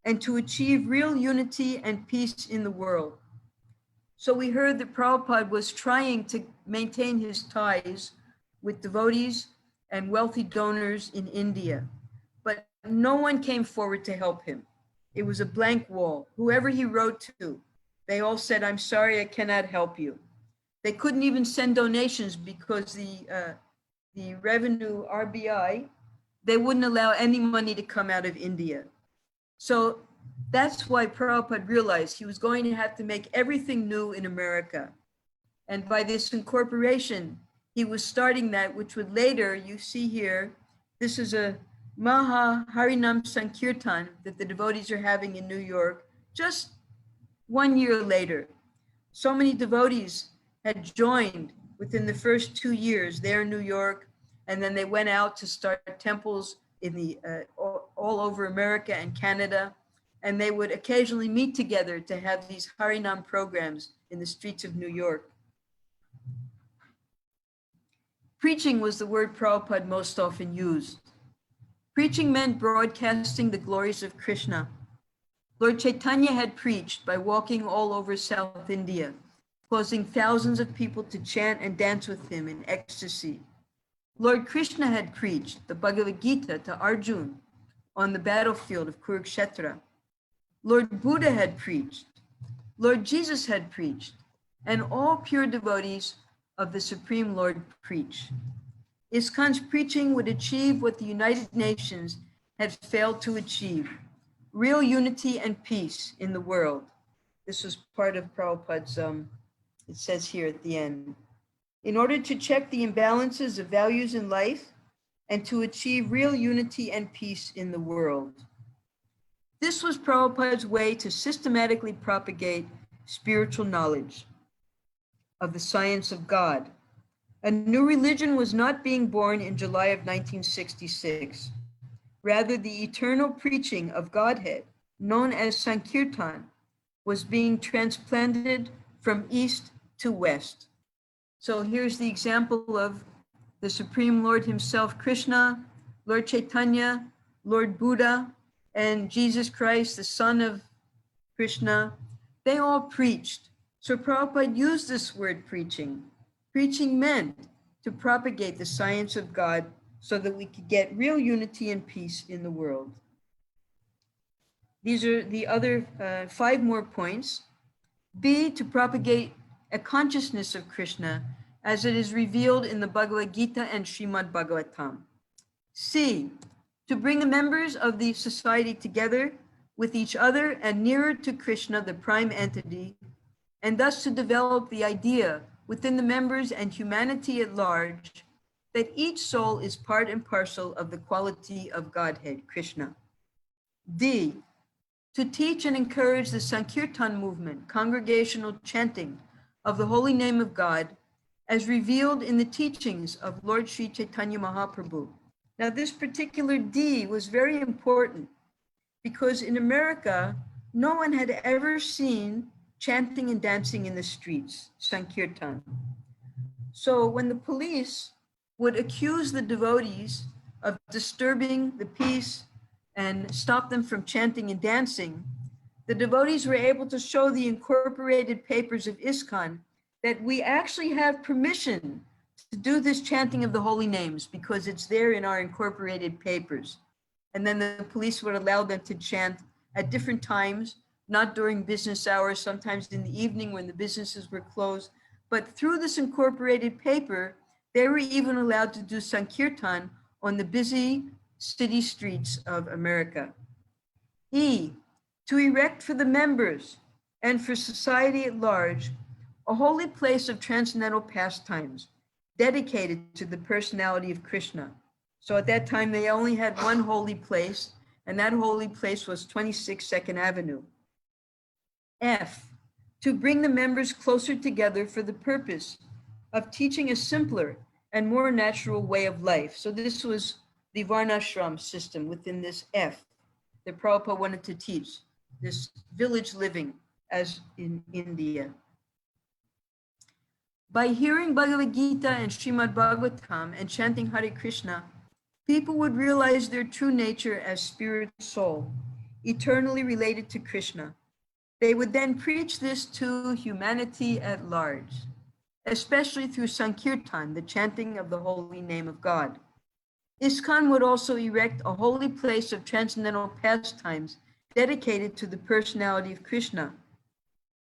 and to achieve real unity and peace in the world. So we heard that Prabhupada was trying to maintain his ties with devotees and wealthy donors in India, but no one came forward to help him. It was a blank wall. Whoever he wrote to, they all said, I'm sorry, I cannot help you. They couldn't even send donations because the revenue RBI, they wouldn't allow any money to come out of India. So that's why Prabhupada realized he was going to have to make everything new in America. And by this incorporation, he was starting that, which would later, you see here, this is a Maha Harinam Sankirtan that the devotees are having in New York, just 1 year later. So many devotees had joined within the first 2 years there in New York, and then they went out to start temples in the all over America and Canada, and they would occasionally meet together to have these Harinam programs in the streets of New York. Preaching was the word Prabhupada most often used. Preaching meant broadcasting the glories of Krishna. Lord Chaitanya had preached by walking all over South India, causing thousands of people to chant and dance with him in ecstasy. Lord Krishna had preached the Bhagavad-Gita to Arjuna on the battlefield of Kurukshetra. Lord Buddha had preached. Lord Jesus had preached, and all pure devotees of the Supreme Lord preach. Iskcon's preaching would achieve what the United Nations had failed to achieve, real unity and peace in the world. This was part of Prabhupada's, it says here at the end. In order to check the imbalances of values in life and to achieve real unity and peace in the world. This was Prabhupada's way to systematically propagate spiritual knowledge of the science of God. A new religion was not being born in July of 1966. Rather, the eternal preaching of Godhead, known as Sankirtan, was being transplanted from east to west. So here's the example of the Supreme Lord himself, Krishna, Lord Chaitanya, Lord Buddha, and Jesus Christ, the son of Krishna. They all preached. So Prabhupada used this word preaching. Preaching meant to propagate the science of God so that we could get real unity and peace in the world. These are the other 5 more points. B, to propagate a consciousness of Krishna as it is revealed in the Bhagavad-Gita and Srimad Bhagavatam. C, to bring the members of the society together with each other and nearer to Krishna, the prime entity, and thus to develop the idea within the members and humanity at large that each soul is part and parcel of the quality of Godhead, Krishna. D, to teach and encourage the Sankirtan movement, congregational chanting of the holy name of God, as revealed in the teachings of Lord Sri Chaitanya Mahaprabhu. Now, this particular D was very important because in America, no one had ever seen chanting and dancing in the streets, Sankirtan. So when the police would accuse the devotees of disturbing the peace and stop them from chanting and dancing, the devotees were able to show the incorporated papers of Iskcon that we actually have permission to do this chanting of the holy names because it's there in our incorporated papers. And then the police would allow them to chant at different times, not during business hours, sometimes in the evening when the businesses were closed. But through this incorporated paper, they were even allowed to do Sankirtan on the busy city streets of America. E, to erect for the members and for society at large a holy place of transcendental pastimes dedicated to the personality of Krishna. So at that time, they only had one holy place, and that holy place was 26 Second Avenue. F, to bring the members closer together for the purpose of teaching a simpler and more natural way of life. So this was the Varnashram system within this F that Prabhupada wanted to teach, this village living as in India. By hearing Bhagavad Gita and Srimad Bhagavatam and chanting Hare Krishna, people would realize their true nature as spirit soul, eternally related to Krishna. They would then preach this to humanity at large, especially through Sankirtan, the chanting of the holy name of God. Iskcon would also erect a holy place of transcendental pastimes dedicated to the personality of Krishna.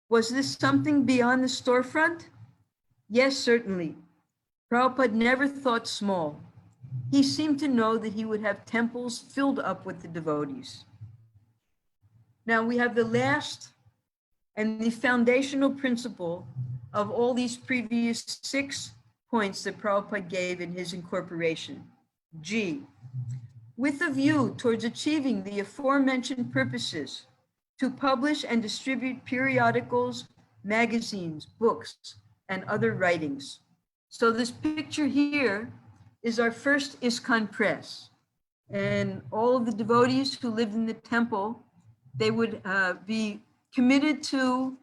Was this something beyond the storefront? Yes, certainly. Prabhupada never thought small. He seemed to know that he would have temples filled up with the devotees. Now we have the last and the foundational principle of all these previous 6 points that Prabhupada gave in his incorporation. G, with a view towards achieving the aforementioned purposes, to publish and distribute periodicals, magazines, books, and other writings. So this picture here is our first Iskcon press. And all of the devotees who lived in the temple, they would be committed to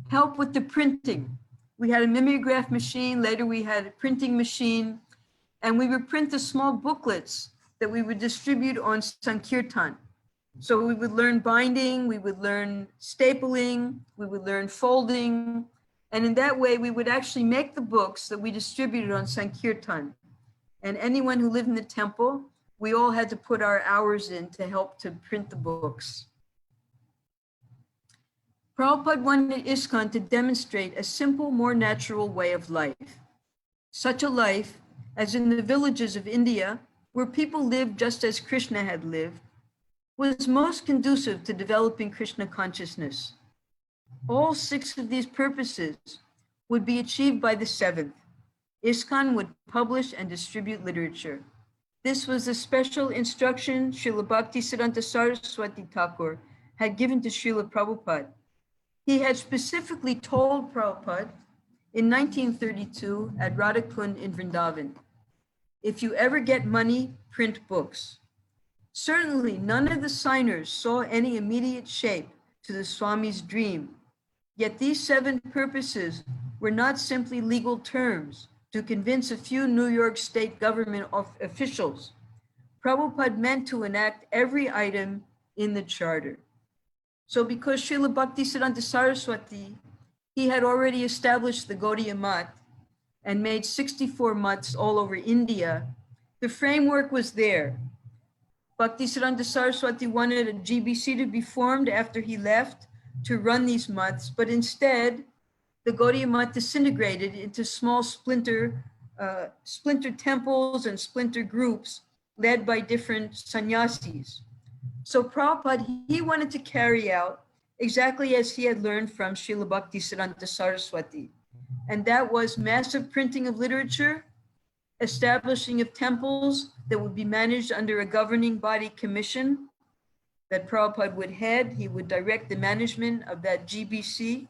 help with the printing. We had a mimeograph machine, later we had a printing machine, and we would print the small booklets that we would distribute on Sankirtan. So we would learn binding, we would learn stapling, we would learn folding, and in that way we would actually make the books that we distributed on Sankirtan. And anyone who lived in the temple, we all had to put our hours in to help to print the books. Prabhupada wanted Iskcon to demonstrate a simple, more natural way of life. Such a life, as in the villages of India, where people lived just as Krishna had lived, was most conducive to developing Krishna consciousness. All 6 of these purposes would be achieved by the 7th. Iskcon would publish and distribute literature. This was the special instruction Srila Bhakti Siddhanta Saraswati Thakur had given to Srila Prabhupada. He had specifically told Prabhupada in 1932 at Radhakund in Vrindavan, if you ever get money, print books. Certainly, none of the signers saw any immediate shape to the Swami's dream. Yet these 7 purposes were not simply legal terms to convince a few New York State government officials. Prabhupada meant to enact every item in the charter. So because Srila Bhaktisiddhanta Saraswati, he had already established the Gaudiya Math and made 64 maths all over India, the framework was there. Bhaktisiddhanta Saraswati wanted a GBC to be formed after he left to run these maths, but instead, the Gaudiya Math disintegrated into small splinter temples and splinter groups led by different sannyasis. So Prabhupada, he wanted to carry out exactly as he had learned from Srila Bhaktisiddhanta Saraswati. And that was massive printing of literature, establishing of temples that would be managed under a governing body commission that Prabhupada would head. He would direct the management of that GBC.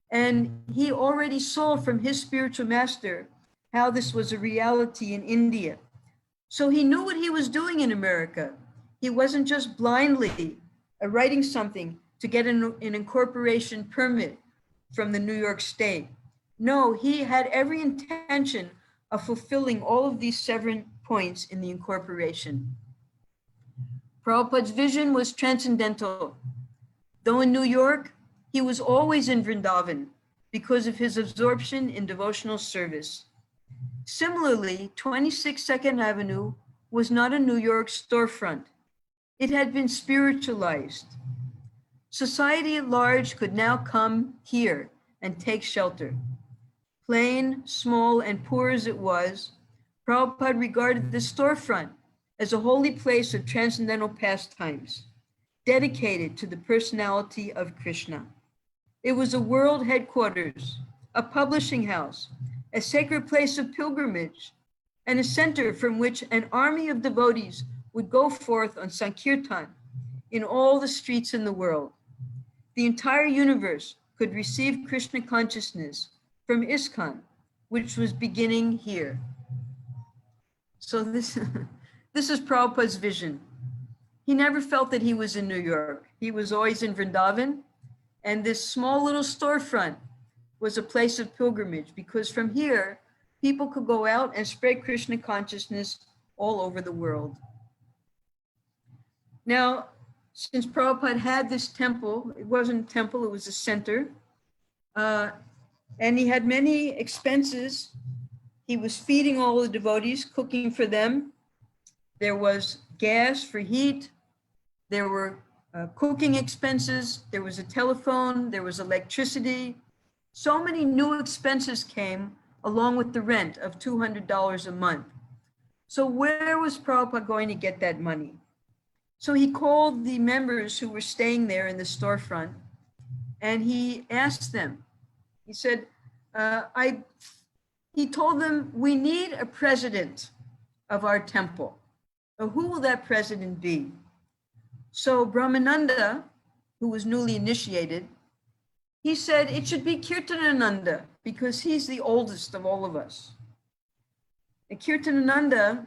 And he already saw from his spiritual master how this was a reality in India. So he knew what he was doing in America. He wasn't just blindly writing something to get an incorporation permit from the New York State. No, he had every intention of fulfilling all of these 7 points in the incorporation. Prabhupada's vision was transcendental. Though in New York, he was always in Vrindavan because of his absorption in devotional service. Similarly, 26 Second Avenue was not a New York storefront. It had been spiritualized. Society at large could now come here and take shelter. Plain, small, and poor as it was, Prabhupada regarded the storefront as a holy place of transcendental pastimes, dedicated to the personality of Krishna. It was a world headquarters, a publishing house, a sacred place of pilgrimage, and a center from which an army of devotees would go forth on Sankirtan in all the streets in the world. The entire universe could receive Krishna consciousness from Iskcon, which was beginning here. So this is Prabhupada's vision. He never felt that he was in New York. He was always in Vrindavan, and this small little storefront was a place of pilgrimage because from here, people could go out and spread Krishna consciousness all over the world. Now, since Prabhupada had this temple, it wasn't a temple, it was a center, and he had many expenses. He was feeding all the devotees, cooking for them. There was gas for heat. There were cooking expenses. There was a telephone. There was electricity. So many new expenses came along with the rent of $200 a month. So where was Prabhupada going to get that money? So he called the members who were staying there in the storefront and he asked them, he said, he told them, we need a president of our temple. So who will that president be? So Brahmananda, who was newly initiated, he said it should be Kirtanananda because he's the oldest of all of us. And Kirtanananda,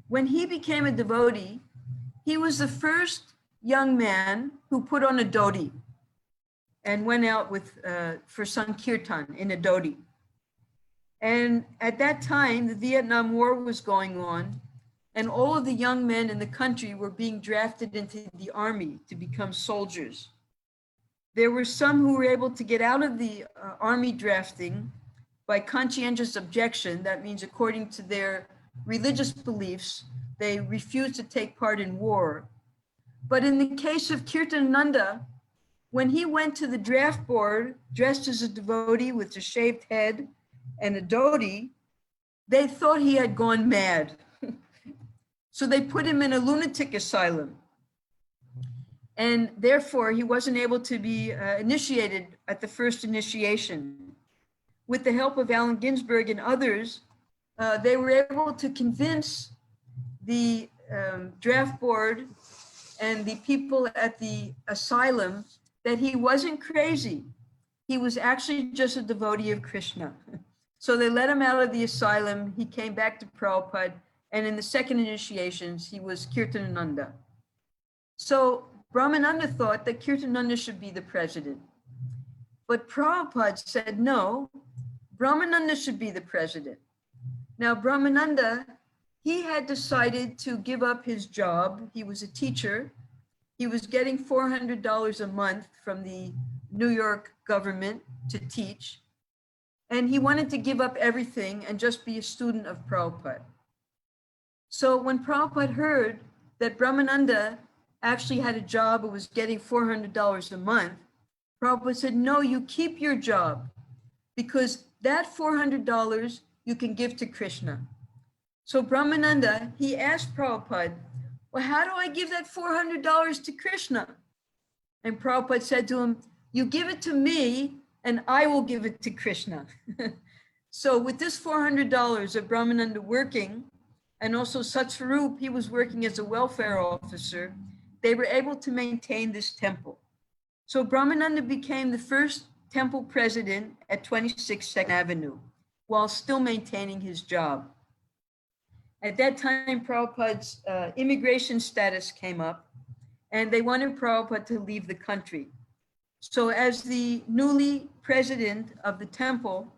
when he became a devotee, he was the first young man who put on a dhoti and went out with for Sankirtan in a dhoti. And at that time, the Vietnam War was going on, and all of the young men in the country were being drafted into the army to become soldiers. There were some who were able to get out of the army drafting by conscientious objection. That means according to their religious beliefs, they refused to take part in war. But in the case of Kirtanananda, when he went to the draft board dressed as a devotee with a shaved head and a dhoti, they thought he had gone mad. So they put him in a lunatic asylum. And therefore, he wasn't able to be initiated at the first initiation. With the help of Allen Ginsberg and others, they were able to convince the draft board and the people at the asylum that he wasn't crazy. He was actually just a devotee of Krishna. So they let him out of the asylum. He came back to Prabhupada, and in the second initiations, he was Kirtanananda. So Brahmananda thought that Kirtananda should be the president. But Prabhupada said, no, Brahmananda should be the president. Now, Brahmananda, he had decided to give up his job. He was a teacher. He was getting $400 a month from the New York government to teach. And he wanted to give up everything and just be a student of Prabhupada. So when Prabhupada heard that Brahmananda actually had a job and was getting $400 a month, Prabhupada said, no, you keep your job, because that $400 you can give to Krishna. So Brahmananda, he asked Prabhupada, well, how do I give that $400 to Krishna? And Prabhupada said to him, you give it to me and I will give it to Krishna. So with this $400 of Brahmananda working, and also Satsvarup, he was working as a welfare officer, they were able to maintain this temple. So Brahmananda became the first temple president at 26 2nd Avenue, while still maintaining his job. At that time, Prabhupada's immigration status came up, and they wanted Prabhupada to leave the country. So as the newly president of the temple,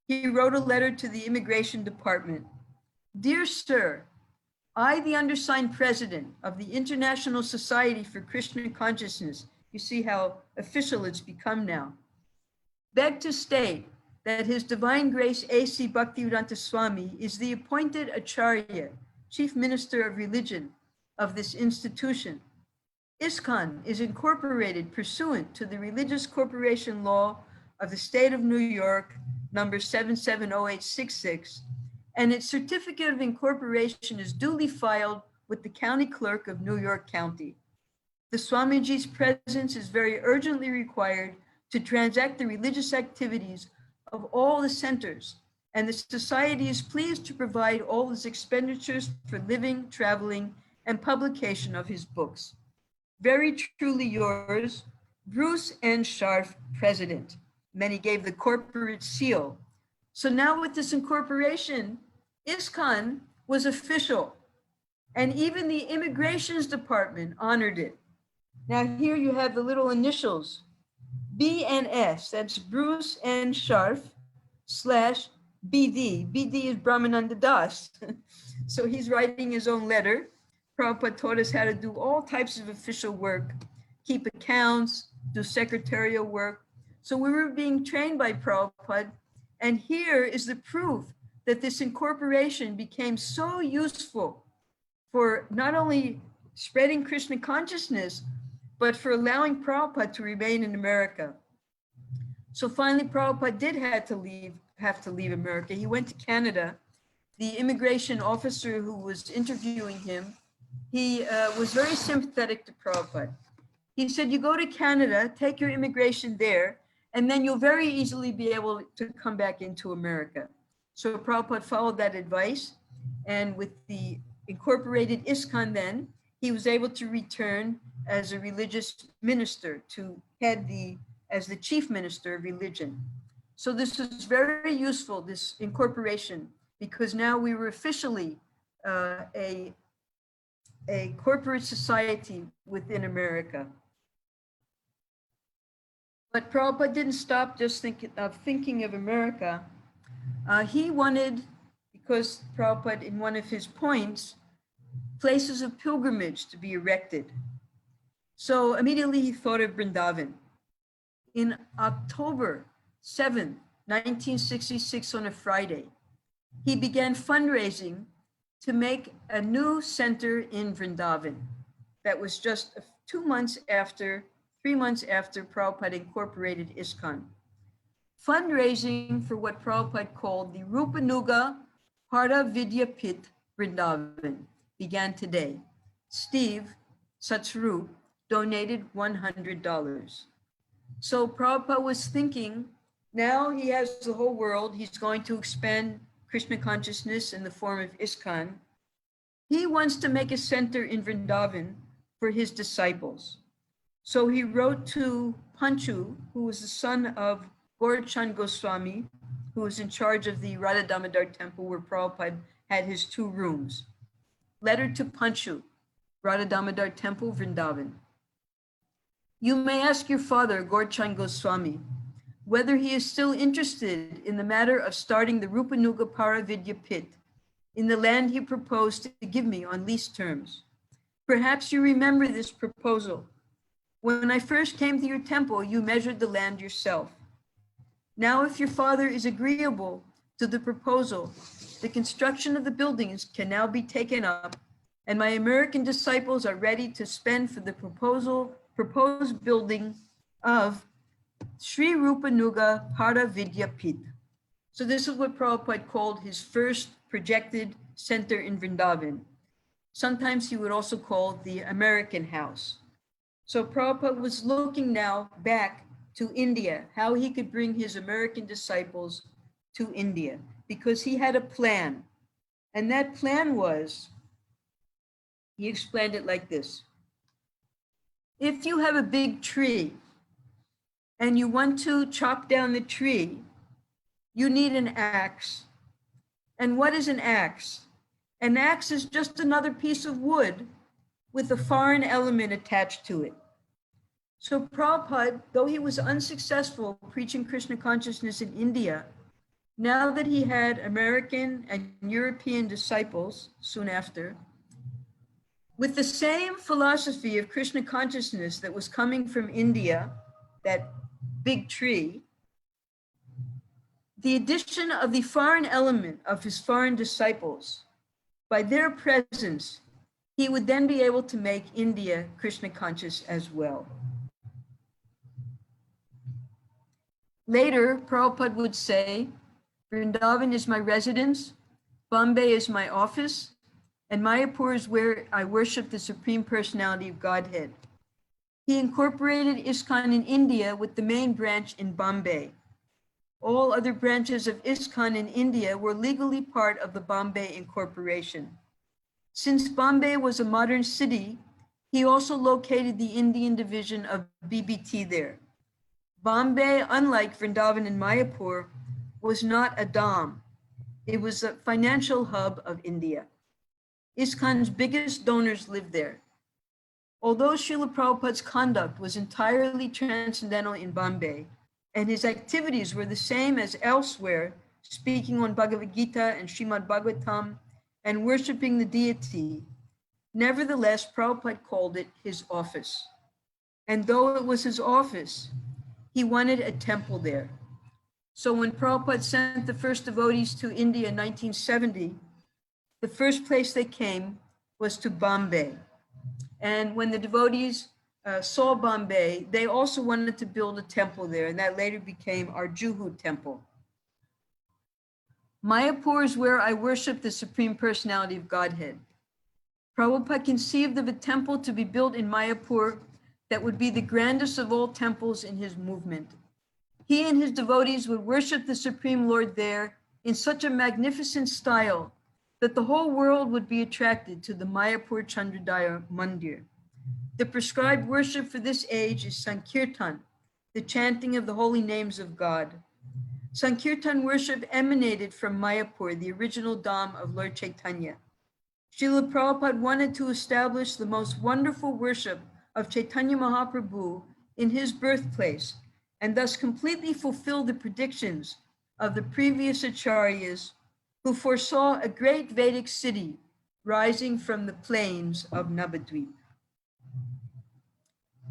he wrote a letter to the immigration department. Dear sir, I, the undersigned president of the International Society for Krishna Consciousness, you see how official it's become now, beg to state that His Divine Grace A.C. Bhaktivedanta Swami is the appointed Acharya, Chief Minister of Religion of this institution. Iskcon is incorporated pursuant to the Religious Corporation Law of the State of New York, number 770866, and its certificate of incorporation is duly filed with the County Clerk of New York County. The Swamiji's presence is very urgently required to transact the religious activities of all the centers, and the Society is pleased to provide all his expenditures for living, traveling, and publication of his books. Very truly yours, Bruce N. Scharf, President. And then he gave the corporate seal. So now with this incorporation, Iskcon was official, and even the immigrations department honored it. Now here you have the little initials, BNS, that's Bruce N. Scharf / BD. BD is Brahmananda Das. So he's writing his own letter. Prabhupada taught us how to do all types of official work, keep accounts, do secretarial work. So we were being trained by Prabhupada, and here is the proof that this incorporation became so useful for not only spreading Krishna consciousness, but for allowing Prabhupada to remain in America. So finally, Prabhupada did have to leave America. He went to Canada. The immigration officer who was interviewing him, he was very sympathetic to Prabhupada. He said, you go to Canada, take your immigration there, and then you'll very easily be able to come back into America. So Prabhupada followed that advice, and with the incorporated Iskcon then, he was able to return as a religious minister to head as the chief minister of religion. So this was very useful, this incorporation, because now we were officially a corporate society within America. But Prabhupada didn't stop just thinking of America. He wanted, because Prabhupada, in one of his points, places of pilgrimage to be erected. So immediately he thought of Vrindavan. In October 7th, 1966, on a Friday, he began fundraising to make a new center in Vrindavan. That was just 3 months after Prabhupada incorporated Iskcon. Fundraising for what Prabhupada called the Rupanuga Parda Vidyapith Vrindavan began today. Steve Satsvarup donated $100. So Prabhupada was thinking, now he has the whole world, he's going to expand Krishna consciousness in the form of Iskcon. He wants to make a center in Vrindavan for his disciples. So he wrote to Panchu, who was the son of Gaurchand Goswami, who was in charge of the Radha Damodar temple where Prabhupada had his 2 rooms. Letter to Panchu, Radha Damodar temple, Vrindavan. You may ask your father, Gaurchand Goswami, whether he is still interested in the matter of starting the Rupanuga Paravidya pit in the land he proposed to give me on lease terms. Perhaps you remember this proposal. When I first came to your temple, you measured the land yourself. Now, if your father is agreeable to the proposal, the construction of the buildings can now be taken up, and my American disciples are ready to spend for the proposed building of Sri Rupanuga Paravidya Pit. So this is what Prabhupada called his first projected center in Vrindavan. Sometimes he would also call the American House. So Prabhupada was looking now back to India, how he could bring his American disciples to India, because he had a plan. And that plan was, he explained it like this. If you have a big tree and you want to chop down the tree, you need an axe. And what is an axe? An axe is just another piece of wood with a foreign element attached to it. So Prabhupada, though he was unsuccessful preaching Krishna consciousness in India, now that he had American and European disciples soon after, with the same philosophy of Krishna consciousness that was coming from India, that big tree, the addition of the foreign element of his foreign disciples, by their presence, he would then be able to make India Krishna conscious as well. Later, Prabhupada would say, Vrindavan is my residence, Bombay is my office, and Mayapur is where I worship the Supreme Personality of Godhead. He incorporated Iskcon in India with the main branch in Bombay. All other branches of Iskcon in India were legally part of the Bombay Incorporation. Since Bombay was a modern city, he also located the Indian division of BBT there. Bombay, unlike Vrindavan and Mayapur, was not a dham. It was a financial hub of India. Iskcon's biggest donors lived there. Although Srila Prabhupada's conduct was entirely transcendental in Bombay, and his activities were the same as elsewhere, speaking on Bhagavad-Gita and Srimad Bhagavatam, and worshiping the deity, nevertheless, Prabhupada called it his office. And though it was his office, he wanted a temple there. So when Prabhupada sent the first devotees to India in 1970, the first place they came was to Bombay. And when the devotees saw Bombay, they also wanted to build a temple there, and that later became our Juhu temple. Mayapur is where I worship the Supreme Personality of Godhead. Prabhupada conceived of a temple to be built in Mayapur that would be the grandest of all temples in his movement. He and his devotees would worship the Supreme Lord there in such a magnificent style that the whole world would be attracted to the Mayapur Chandrodaya Mandir. The prescribed worship for this age is Sankirtan, the chanting of the holy names of God. Sankirtan worship emanated from Mayapur, the original dham of Lord Chaitanya. Srila Prabhupada wanted to establish the most wonderful worship of Chaitanya Mahaprabhu in his birthplace, and thus completely fulfill the predictions of the previous acharyas who foresaw a great Vedic city rising from the plains of Navadvip.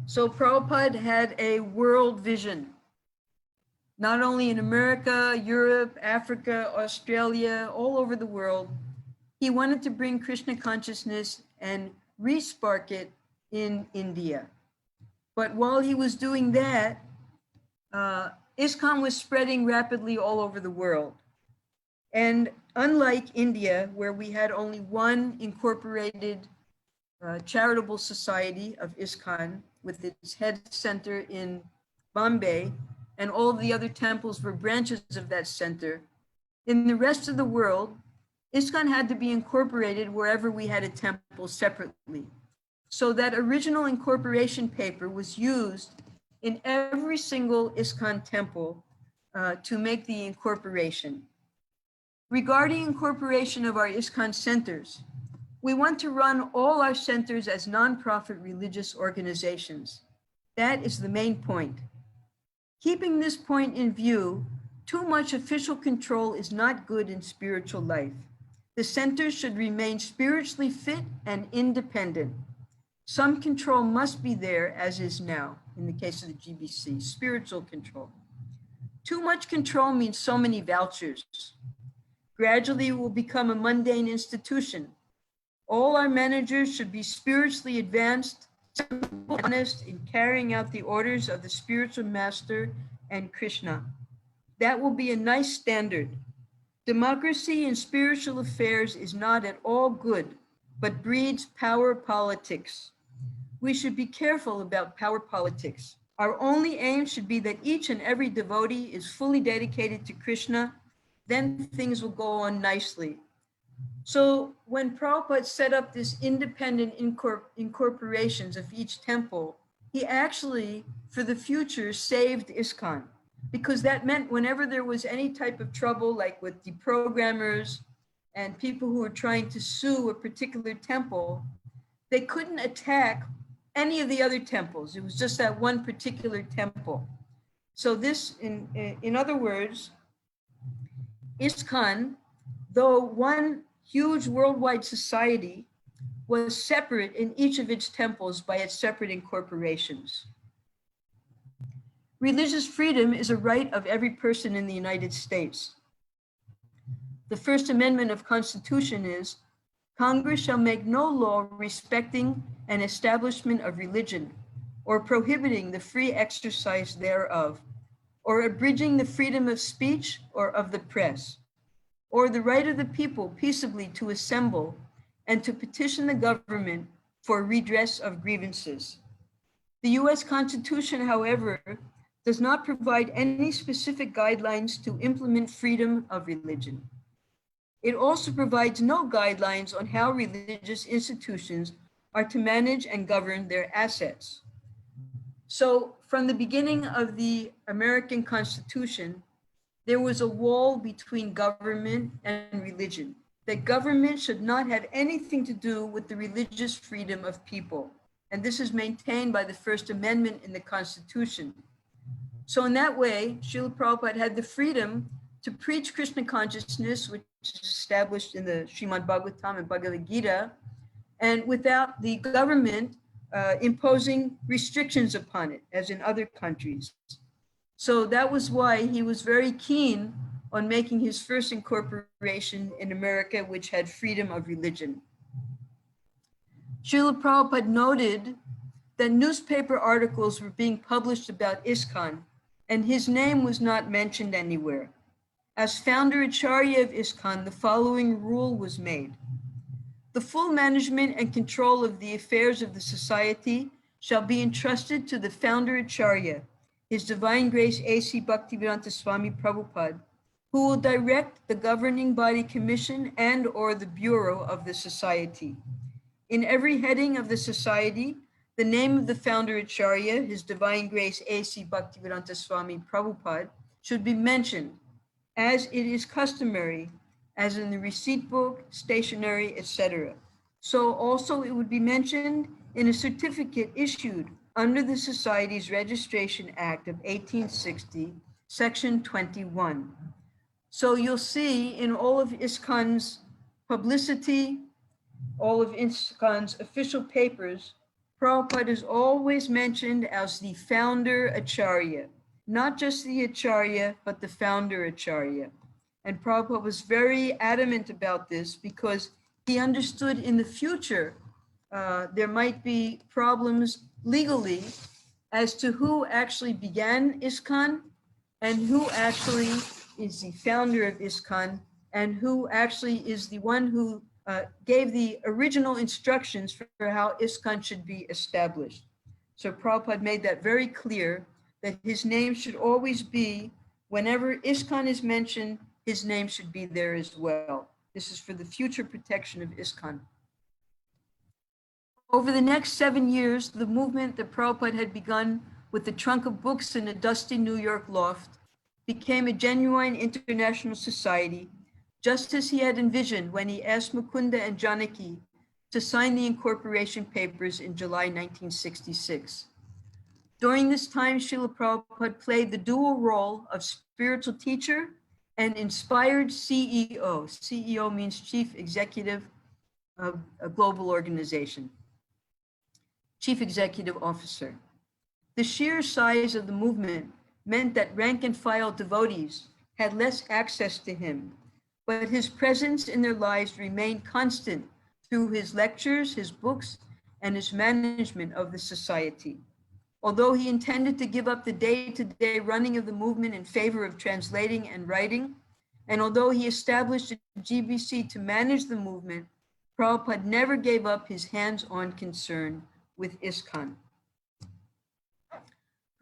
So Prabhupada had a world vision, not only in America, Europe, Africa, Australia, all over the world. He wanted to bring Krishna consciousness and re-spark it in India. But while he was doing that, Iskcon was spreading rapidly all over the world. And unlike India, where we had only one incorporated charitable society of Iskcon with its head center in Bombay, and all the other temples were branches of that center, in the rest of the world, Iskcon had to be incorporated wherever we had a temple separately. So that original incorporation paper was used in every single Iskcon temple to make the incorporation. Regarding incorporation of our Iskcon centers, we want to run all our centers as nonprofit religious organizations. That is the main point. Keeping this point in view, too much official control is not good in spiritual life. The centers should remain spiritually fit and independent. Some control must be there, as is now, in the case of the GBC, spiritual control. Too much control means so many vouchers. Gradually, it will become a mundane institution. All our managers should be spiritually advanced, honest in carrying out the orders of the spiritual master and Krishna. That will be a nice standard. Democracy in spiritual affairs is not at all good, but breeds power politics. We should be careful about power politics. Our only aim should be that each and every devotee is fully dedicated to Krishna, then things will go on nicely. So when Prabhupada set up this independent incorporations of each temple, he actually, for the future, saved Iskcon, because that meant whenever there was any type of trouble, like with deprogrammers and people who were trying to sue a particular temple, they couldn't attack any of the other temples. It was just that one particular temple. So this, in other words, Iskcon, though one huge worldwide society, was separate in each of its temples by its separate incorporations. Religious freedom is a right of every person in the United States. The First Amendment of Constitution is, Congress shall make no law respecting an establishment of religion or prohibiting the free exercise thereof, or abridging the freedom of speech or of the press, or the right of the people peaceably to assemble and to petition the government for redress of grievances. The US Constitution, however, does not provide any specific guidelines to implement freedom of religion. It also provides no guidelines on how religious institutions are to manage and govern their assets. So from the beginning of the American Constitution, there was a wall between government and religion, that government should not have anything to do with the religious freedom of people. And this is maintained by the First Amendment in the Constitution. So in that way, Srila Prabhupada had the freedom to preach Krishna consciousness, which is established in the Srimad Bhagavatam and Bhagavad-Gita, and without the government imposing restrictions upon it, as in other countries. So that was why he was very keen on making his first incorporation in America, which had freedom of religion. Srila Prabhupada noted that newspaper articles were being published about Iskcon, and his name was not mentioned anywhere. As founder Acharya of Iskcon, the following rule was made. The full management and control of the affairs of the society shall be entrusted to the founder Acharya, His Divine Grace A.C. Bhaktivedanta Swami Prabhupada, who will direct the governing body commission and or the bureau of the society. In every heading of the society, the name of the founder Acharya, His Divine Grace A.C. Bhaktivedanta Swami Prabhupada, should be mentioned, as it is customary, as in the receipt book, stationery, etc. So also it would be mentioned in a certificate issued under the Society's Registration Act of 1860, Section 21. So you'll see in all of Iskcon's publicity, all of Iskcon's official papers, Prabhupada is always mentioned as the founder Acharya, not just the Acharya, but the founder Acharya. And Prabhupada was very adamant about this because he understood in the future there might be problems legally as to who actually began Iskcon and who actually is the founder of Iskcon and who actually is the one who gave the original instructions for how Iskcon should be established. So Prabhupada made that very clear, that his name should always be, whenever Iskcon is mentioned, his name should be there as well. This is for the future protection of Iskcon. Over the next 7 years, the movement that Prabhupada had begun with the trunk of books in a dusty New York loft became a genuine international society, just as he had envisioned when he asked Mukunda and Janaki to sign the incorporation papers in July 1966. During this time, Srila Prabhupada played the dual role of spiritual teacher and inspired CEO. CEO means Chief Executive of a global organization. Chief Executive Officer. The sheer size of the movement meant that rank and file devotees had less access to him, but his presence in their lives remained constant through his lectures, his books, and his management of the society. Although he intended to give up the day-to-day running of the movement in favor of translating and writing, and although he established a GBC to manage the movement, Prabhupada never gave up his hands-on concern with Iskcon.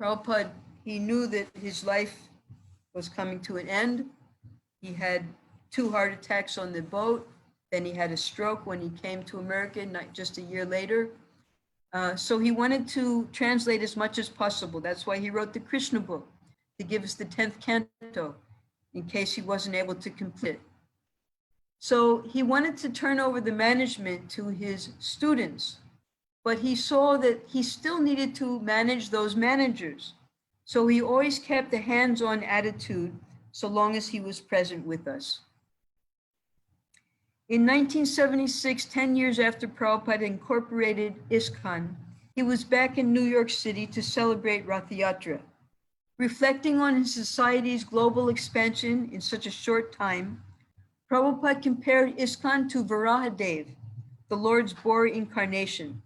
Prabhupada, he knew that his life was coming to an end. He had 2 heart attacks on the boat. Then he had a stroke when he came to America, not just a year later. So he wanted to translate as much as possible. That's why he wrote the Krishna book, to give us the 10th canto, in case he wasn't able to complete it. So he wanted to turn over the management to his students, but he saw that he still needed to manage those managers. So he always kept a hands-on attitude so long as he was present with us. In 1976, 10 years after Prabhupada incorporated Iskcon, he was back in New York City to celebrate Rath Yatra. Reflecting on his society's global expansion in such a short time, Prabhupada compared Iskcon to Varahadev, the Lord's boar incarnation.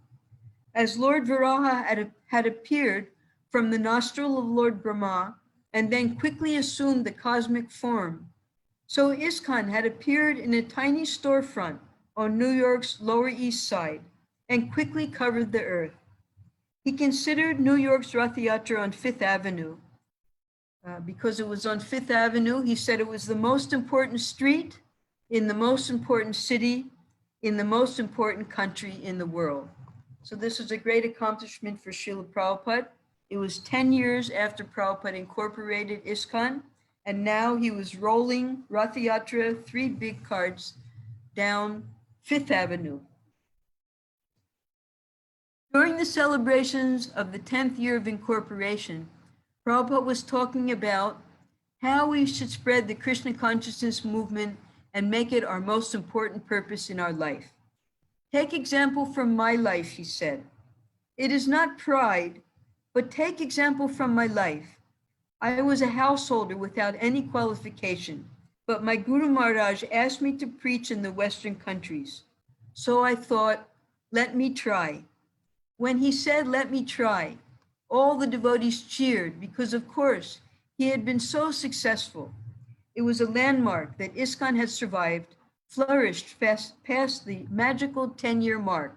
As Lord Varaha had appeared from the nostril of Lord Brahma and then quickly assumed the cosmic form, so Iskcon had appeared in a tiny storefront on New York's Lower East Side and quickly covered the earth. He considered New York's Rath Yatra on Fifth Avenue. Because it was on Fifth Avenue, he said it was the most important street in the most important city in the most important country in the world. So this is a great accomplishment for Srila Prabhupada. It was 10 years after Prabhupada incorporated Iskcon, and now he was rolling Rath Yatra 3 big carts down Fifth Avenue. During the celebrations of the 10th year of incorporation, Prabhupada was talking about how we should spread the Krishna consciousness movement and make it our most important purpose in our life. Take example from my life, he said. It is not pride, but take example from my life. I was a householder without any qualification, but my Guru Maharaj asked me to preach in the Western countries. So I thought, let me try. When he said, let me try, all the devotees cheered because, of course, he had been so successful. It was a landmark that Iskcon had survived, flourished past the magical 10-year mark.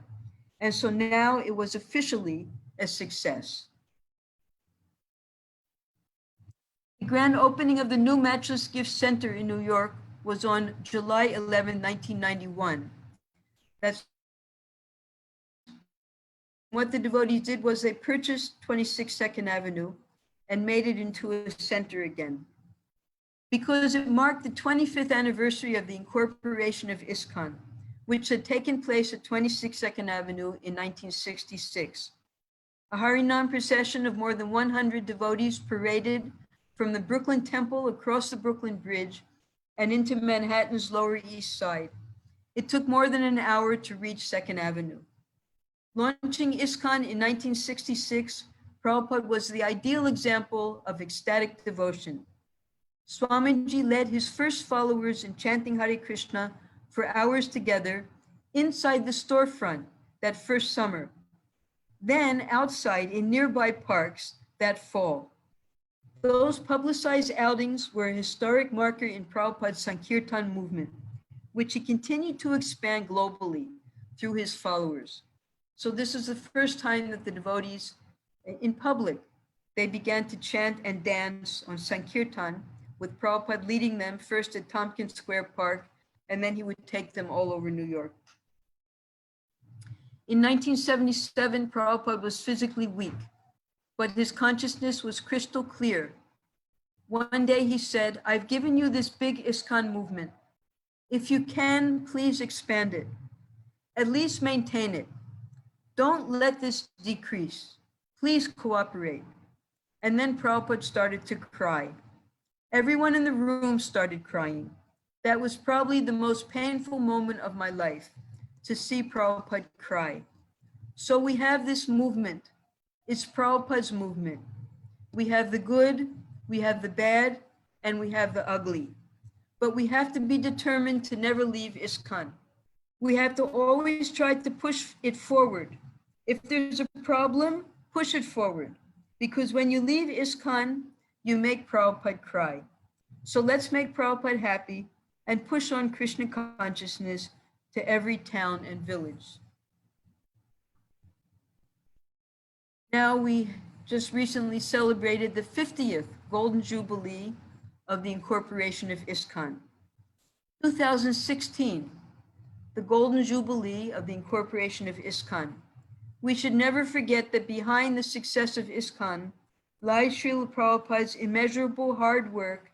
And so now it was officially a success. The grand opening of the new Matchless Gift Center in New York was on July 11, 1991. That's what the devotees did was they purchased 26 Second Avenue and made it into a center again. Because it marked the 25th anniversary of the incorporation of Iskcon, which had taken place at 26 Second Avenue in 1966. A Harinam procession of more than 100 devotees paraded from the Brooklyn Temple across the Brooklyn Bridge and into Manhattan's Lower East Side. It took more than an hour to reach Second Avenue. Launching Iskcon in 1966, Prabhupada was the ideal example of ecstatic devotion. Swamiji led his first followers in chanting Hare Krishna for hours together inside the storefront that first summer, then outside in nearby parks that fall. Those publicized outings were a historic marker in Prabhupada's Sankirtan movement, which he continued to expand globally through his followers. So this is the first time that the devotees in public, they began to chant and dance on Sankirtan, with Prabhupada leading them first at Tompkins Square Park, and then he would take them all over New York. In 1977, Prabhupada was physically weak, but his consciousness was crystal clear. One day he said, I've given you this big Iskcon movement. If you can, please expand it. At least maintain it. Don't let this decrease. Please cooperate. And then Prabhupada started to cry. Everyone in the room started crying. That was probably the most painful moment of my life, to see Prabhupada cry. So we have this movement. It's Prabhupada's movement. We have the good, we have the bad, and we have the ugly. But we have to be determined to never leave Iskcon. We have to always try to push it forward. If there's a problem, push it forward. Because when you leave Iskcon, you make Prabhupada cry. So let's make Prabhupada happy and push on Krishna consciousness to every town and village. Now we just recently celebrated the 50th Golden Jubilee of the Incorporation of Iskcon. 2016, the Golden Jubilee of the Incorporation of Iskcon. We should never forget that behind the success of Iskcon lies Srila Prabhupada's immeasurable hard work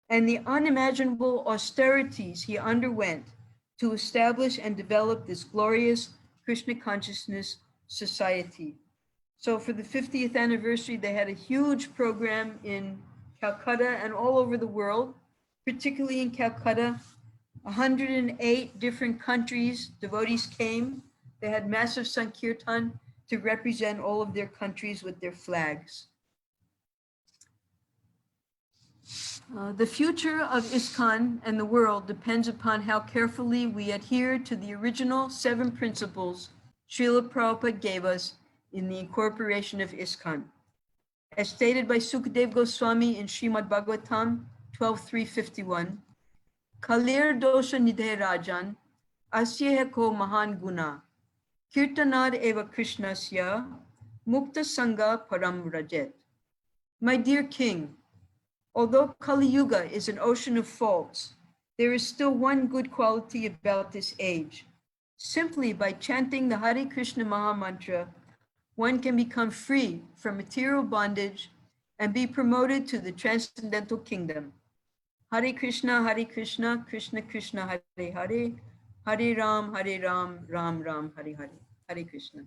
and the unimaginable austerities he underwent to establish and develop this glorious Krishna consciousness society. So for the 50th anniversary, they had a huge program in Calcutta and all over the world, particularly in Calcutta. 108 different countries, devotees came. They had massive Sankirtan to represent all of their countries with their flags. The future of Iskcon and the world depends upon how carefully we adhere to the original 7 principles Srila Prabhupada gave us in the Incorporation of Iskcon. As stated by Sukadev Goswami in Srimad Bhagavatam 12.351, Kalir dosha nidhe rajan, asya ko mahan guna, kirtanad eva krishnasya, mukta sangha param rajet. My dear king, although Kali Yuga is an ocean of faults, there is still one good quality about this age. Simply by chanting the Hare Krishna Maha Mantra, one can become free from material bondage and be promoted to the transcendental kingdom. Hare Krishna, Krishna Krishna, Hare Hare, Hare Ram, Ram Ram, Hare Hare. Hare Krishna.